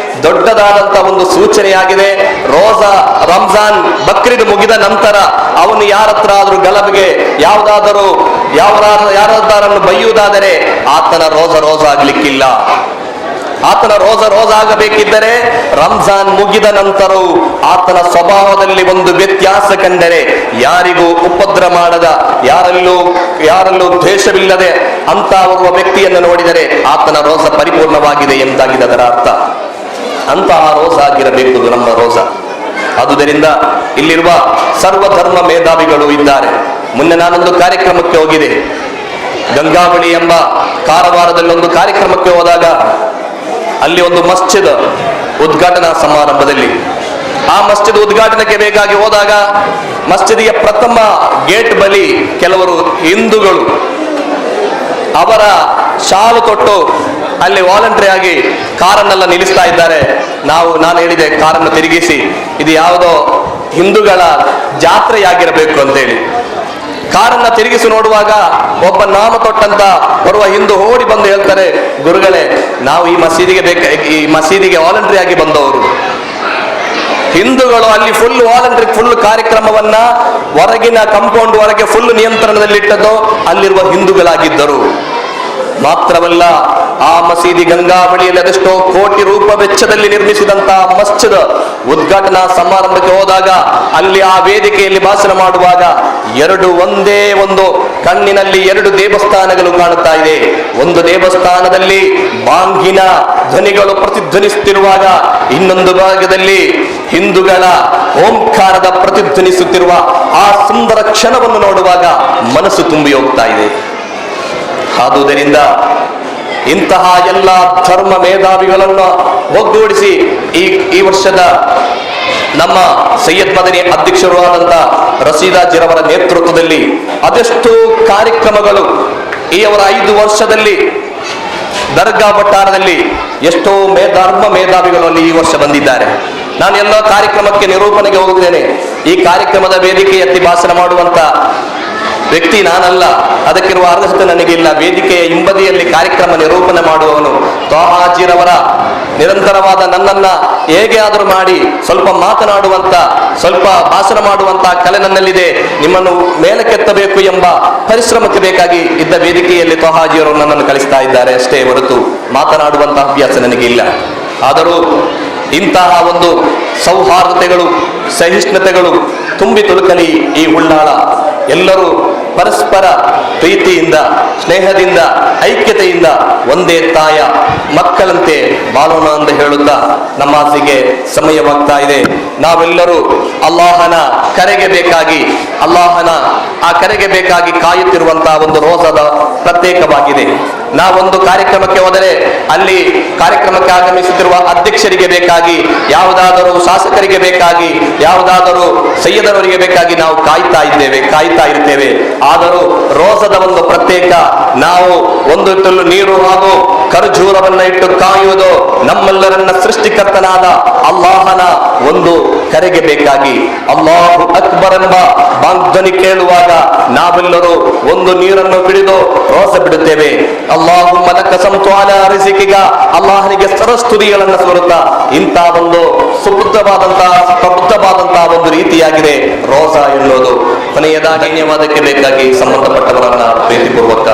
ದೊಡ್ಡದಾದಂತಹ ಒಂದು ಸೂಚನೆಯಾಗಿದೆ. ರೋಜಾ ರಂಜಾನ್ ಬಕ್ರೀದ್ ಮುಗಿದ ನಂತರ ಅವನು ಯಾರತ್ರ ಆದ್ರೂ ಗಲಭೆಗೆ ಯಾರದ್ದಾರನ್ನು ಬೈಯುವುದಾದರೆ ಆತನ ರೋಜಾ ಆಗ್ಲಿಕ್ಕಿಲ್ಲ. ಆತನ ರೋಜಾ ಆಗಬೇಕಿದ್ದರೆ ರಂಜಾನ್ ಮುಗಿದ ನಂತರವೂ ಆತನ ಸ್ವಭಾವದಲ್ಲಿ ಒಂದು ವ್ಯತ್ಯಾಸ ಕಂಡರೆ, ಯಾರಿಗೂ ಉಪದ್ರ ಮಾಡದ, ಯಾರಲ್ಲೂ ದ್ವೇಷವಿಲ್ಲದೆ ಅಂತ ಓರ್ವ ವ್ಯಕ್ತಿಯನ್ನು ನೋಡಿದರೆ ಆತನ ರೋಜಾ ಪರಿಪೂರ್ಣವಾಗಿದೆ ಎಂದಾಗಿದೆ ಅದರ ಅರ್ಥ. ಅಂತಹ ರೋಜಾ ಆಗಿರಬೇಕು ನಮ್ಮ ರೋಜಾ. ಆದುದರಿಂದ ಇಲ್ಲಿರುವ ಸರ್ವಧರ್ಮ ಮೇಧಾವಿಗಳು ಇದ್ದಾರೆ. ಮೊನ್ನೆ ನಾನೊಂದು ಕಾರ್ಯಕ್ರಮಕ್ಕೆ ಹೋಗಿದೆ, ಗಂಗಾವಳಿ ಎಂಬ ಕಾರವಾರದಲ್ಲಿ ಒಂದು ಕಾರ್ಯಕ್ರಮಕ್ಕೆ ಹೋದಾಗ ಅಲ್ಲಿ ಒಂದು ಮಸ್ಜಿದ್ ಉದ್ಘಾಟನಾ ಸಮಾರಂಭದಲ್ಲಿ ಆ ಮಸ್ಜಿದ್ ಉದ್ಘಾಟನೆಗೆ ಬೇಕಾಗಿ ಹೋದಾಗ ಮಸ್ಜಿದಿಯ ಪ್ರಥಮ ಗೇಟ್ ಬಳಿ ಕೆಲವರು ಹಿಂದೂಗಳು ಅವರ ಶಾಲು ತೊಟ್ಟು ಅಲ್ಲಿ ವಾಲಂಟರಿ ಆಗಿ ಕಾರನ್ನೆಲ್ಲ ನಿಲ್ಲಿಸ್ತಾ ಇದ್ದಾರೆ. ನಾನು ಹೇಳಿದೆ, ಕಾರನ್ನು ತಿರುಗಿಸಿ, ಇದು ಯಾವುದೋ ಹಿಂದೂಗಳ ಜಾತ್ರೆಯಾಗಿರಬೇಕು ಅಂತೇಳಿ. ಕಾರನ್ನ ತಿರುಗಿಸಿ ನೋಡುವಾಗ ಒಬ್ಬ ನಾಮ ತೊಟ್ಟಂತ ಬರುವ ಹಿಂದೂ ಓಡಿ ಬಂದು ಹೇಳ್ತಾರೆ, ಗುರುಗಳೇ, ನಾವು ಈ ಮಸೀದಿಗೆ ವಾಲಂಟರಿ ಆಗಿ ಬಂದವರು. ಹಿಂದೂಗಳು ಅಲ್ಲಿ ಫುಲ್ ಕಾರ್ಯಕ್ರಮವನ್ನ ಹೊರಗಿನ ಕಾಂಪೌಂಡ್ ಹೊರಗೆ ಫುಲ್ ನಿಯಂತ್ರಣದಲ್ಲಿಟ್ಟದ್ದು ಅಲ್ಲಿರುವ ಹಿಂದೂಗಳಾಗಿದ್ದರು. ಮಾತ್ರವಲ್ಲ, ಆ ಮಸೀದಿ ಗಂಗಾವಳಿಯಲ್ಲಿ ಅದೆಷ್ಟೋ ಕೋಟಿ ರೂಪಾಯಿ ವೆಚ್ಚದಲ್ಲಿ ನಿರ್ಮಿಸಿದಂತಹ ಮಸ್ಜಿದ್ ಉದ್ಘಾಟನಾ ಸಮಾರಂಭಕ್ಕೆ ಹೋದಾಗ ಅಲ್ಲಿ ಆ ವೇದಿಕೆಯಲ್ಲಿ ಭಾಷಣ ಮಾಡುವಾಗ ಒಂದೇ ಒಂದು ಕಣ್ಣಿನಲ್ಲಿ 2 ದೇವಸ್ಥಾನಗಳು ಕಾಣುತ್ತಾ ಇದೆ. ಒಂದು ದೇವಸ್ಥಾನದಲ್ಲಿ ಬಾಂಗಿನ ಧ್ವನಿಗಳು ಪ್ರತಿಧ್ವನಿಸುತ್ತಿರುವಾಗ ಇನ್ನೊಂದು ಭಾಗದಲ್ಲಿ ಹಿಂದೂಗಳ ಓಂಕಾರದ ಪ್ರತಿಧ್ವನಿಸುತ್ತಿರುವ ಆ ಸುಂದರ ಕ್ಷಣವನ್ನು ನೋಡುವಾಗ ಮನಸ್ಸು ತುಂಬಿ ಹೋಗ್ತಾ ಇದೆ. ಆದುದರಿಂದ ಇಂತಹ ಎಲ್ಲ ಧರ್ಮ ಮೇಧಾವಿಗಳನ್ನು ಒಗ್ಗೂಡಿಸಿ ಈ ವರ್ಷದ ನಮ್ಮ ಸೈಯದ್ ಮದನಿ ಅಧ್ಯಕ್ಷರು ಆದಂತ ರಸೀದಾಜಿರವರ ನೇತೃತ್ವದಲ್ಲಿ ಅದೆಷ್ಟು ಕಾರ್ಯಕ್ರಮಗಳು ಈ ಅವರ 5 ವರ್ಷದಲ್ಲಿ ದರ್ಗಾ ವಠಾರದಲ್ಲಿ ಎಷ್ಟೋ ಧರ್ಮ ಮೇಧಾವಿಗಳು ಅಲ್ಲಿ ಈ ವರ್ಷ ಬಂದಿದ್ದಾರೆ. ನಾನು ಎಲ್ಲ ಕಾರ್ಯಕ್ರಮಕ್ಕೆ ನಿರೂಪಣೆಗೆ ಹೋಗುತ್ತೇನೆ. ಈ ಕಾರ್ಯಕ್ರಮದ ವೇದಿಕೆ ಎತ್ತಿ ಭಾಷಣ ಮಾಡುವಂತ ವ್ಯಕ್ತಿ ನಾನಲ್ಲ, ಅದಕ್ಕಿರುವ ಅರ್ಹತೆ ನನಗಿಲ್ಲ. ವೇದಿಕೆಯ ಹಿಂಬದಿಯಲ್ಲಿ ಕಾರ್ಯಕ್ರಮ ನಿರೂಪಣೆ ಮಾಡುವವನು ತ್ವಾಹಾಜಿರವರ ನಿರಂತರವಾದ ನನ್ನನ್ನ ಹೇಗೆ ಆದರೂ ಮಾಡಿ ಸ್ವಲ್ಪ ಮಾತನಾಡುವಂತ, ಸ್ವಲ್ಪ ಭಾಷಣ ಮಾಡುವಂತ ಕಲೆ ನನ್ನಲ್ಲಿದೆ, ನಿಮ್ಮನ್ನು ಮೇಲಕ್ಕೆತ್ತಬೇಕು ಎಂಬ ಪರಿಶ್ರಮಕ್ಕೆ ಬೇಕಾಗಿ ಇದ್ದ ವೇದಿಕೆಯಲ್ಲಿ ತ್ವಾಹಾಜಿಯವರು ನನ್ನನ್ನು ಕಳಿಸ್ತಾ ಇದ್ದಾರೆ ಅಷ್ಟೇ ಹೊರತು ಮಾತನಾಡುವಂತಹ ಅಭ್ಯಾಸ ನನಗಿಲ್ಲ. ಆದರೂ ಇಂತಹ ಒಂದು ಸೌಹಾರ್ದತೆಗಳು, ಸಹಿಷ್ಣುತೆಗಳು ತುಂಬಿ ತುಳುಕಲಿ ಈ ಉಳ್ಳಾಳ. ಎಲ್ಲರೂ ಪರಸ್ಪರ ಪ್ರೀತಿಯಿಂದ, ಸ್ನೇಹದಿಂದ, ಐಕ್ಯತೆಯಿಂದ ಒಂದೇ ತಾಯ ಮಕ್ಕಳಂತೆ ಬಾಳೋಣ ಅಂತ ಹೇಳುತ್ತಾ ನಮಾಜಿಗೆ ಸಮಯವಾಗ್ತಾ ಇದೆ. ನಾವೆಲ್ಲರೂ ಅಲ್ಲಾಹನ ಕರೆಗೆ ಬೇಕಾಗಿ, ಆ ಕರೆಗೆ ಬೇಕಾಗಿ ಕಾಯುತ್ತಿರುವಂತಹ ಒಂದು ರೋಜಾದ ಪ್ರತ್ಯೇಕವಾಗಿದೆ. ನಾವೊಂದು ಕಾರ್ಯಕ್ರಮಕ್ಕೆ ಹೋದರೆ ಅಲ್ಲಿ ಕಾರ್ಯಕ್ರಮಕ್ಕೆ ಆಗಮಿಸುತ್ತಿರುವ ಅಧ್ಯಕ್ಷರಿಗೆ ಬೇಕಾಗಿ, ಯಾವುದಾದರೂ ಶಾಸಕರಿಗೆ ಬೇಕಾಗಿ, ಯಾವುದಾದರೂ ಸೈಯದರವರಿಗೆ ಬೇಕಾಗಿ ನಾವು ಕಾಯ್ತಾ ಇರ್ತೇವೆ. ಆದರೂ ರೋಸದ ಒಂದು ಪ್ರತ್ಯೇಕ, ನಾವು ಒಂದು ತುಲ್ಲು ನೀರು ಹಾಗೂ ಖರ್ಜೂರವನ್ನ ಇಟ್ಟು ಕಾಯುವುದು ನಮ್ಮೆಲ್ಲರನ್ನ ಸೃಷ್ಟಿಕರ್ತನಾದ ಅಲ್ಲಾಹನ ಒಂದು ಕರೆಗೆ ಬೇಕಾಗಿ. ಅಲ್ಲಾಹು ಅಕ್ಬರ್ ಎಂಬ ಬಾಂಧ್ವನಿ ಕೇಳುವಾಗ ನಾವೆಲ್ಲರೂ ಒಂದು ನೀರನ್ನು ಹಿಡಿದು ರೋಸ ಬಿಡುತ್ತೇವೆ. ಅಲ್ಲಾಹು ಮಲಕ ಸಂತ್ವಾಲ ಅರಿಸಿಕಿಗ ಅಲ್ಲಾಹನಿಗೆ ಸರಸ್ತುತಿಗಳನ್ನು ಸೋರುತ್ತಾ ಇಂತಹ ಒಂದು ಪ್ರಬುದ್ಧವಾದಂತಹ ಒಂದು ರೀತಿಯಾಗಿದೆ ರೋಸಾ ಎನ್ನುವುದು. ಕೊನೆಯದಾಗಿ ಧನ್ಯವಾದಕ್ಕೆ ಬೇಕಾಗಿ ಸಂಬಂಧಪಟ್ಟವರನ್ನ ಪ್ರೀತಿಪೂರ್ವಕ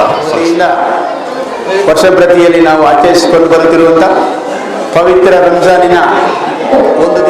ವರ್ಷ ಪ್ರತಿಯಲ್ಲಿ ನಾವು ಆಚರಿಸಿಕೊಂಡು ಬರುತ್ತಿರುವಂತಹ ಪವಿತ್ರ ರಂಜಾನಿನ ಒಂದು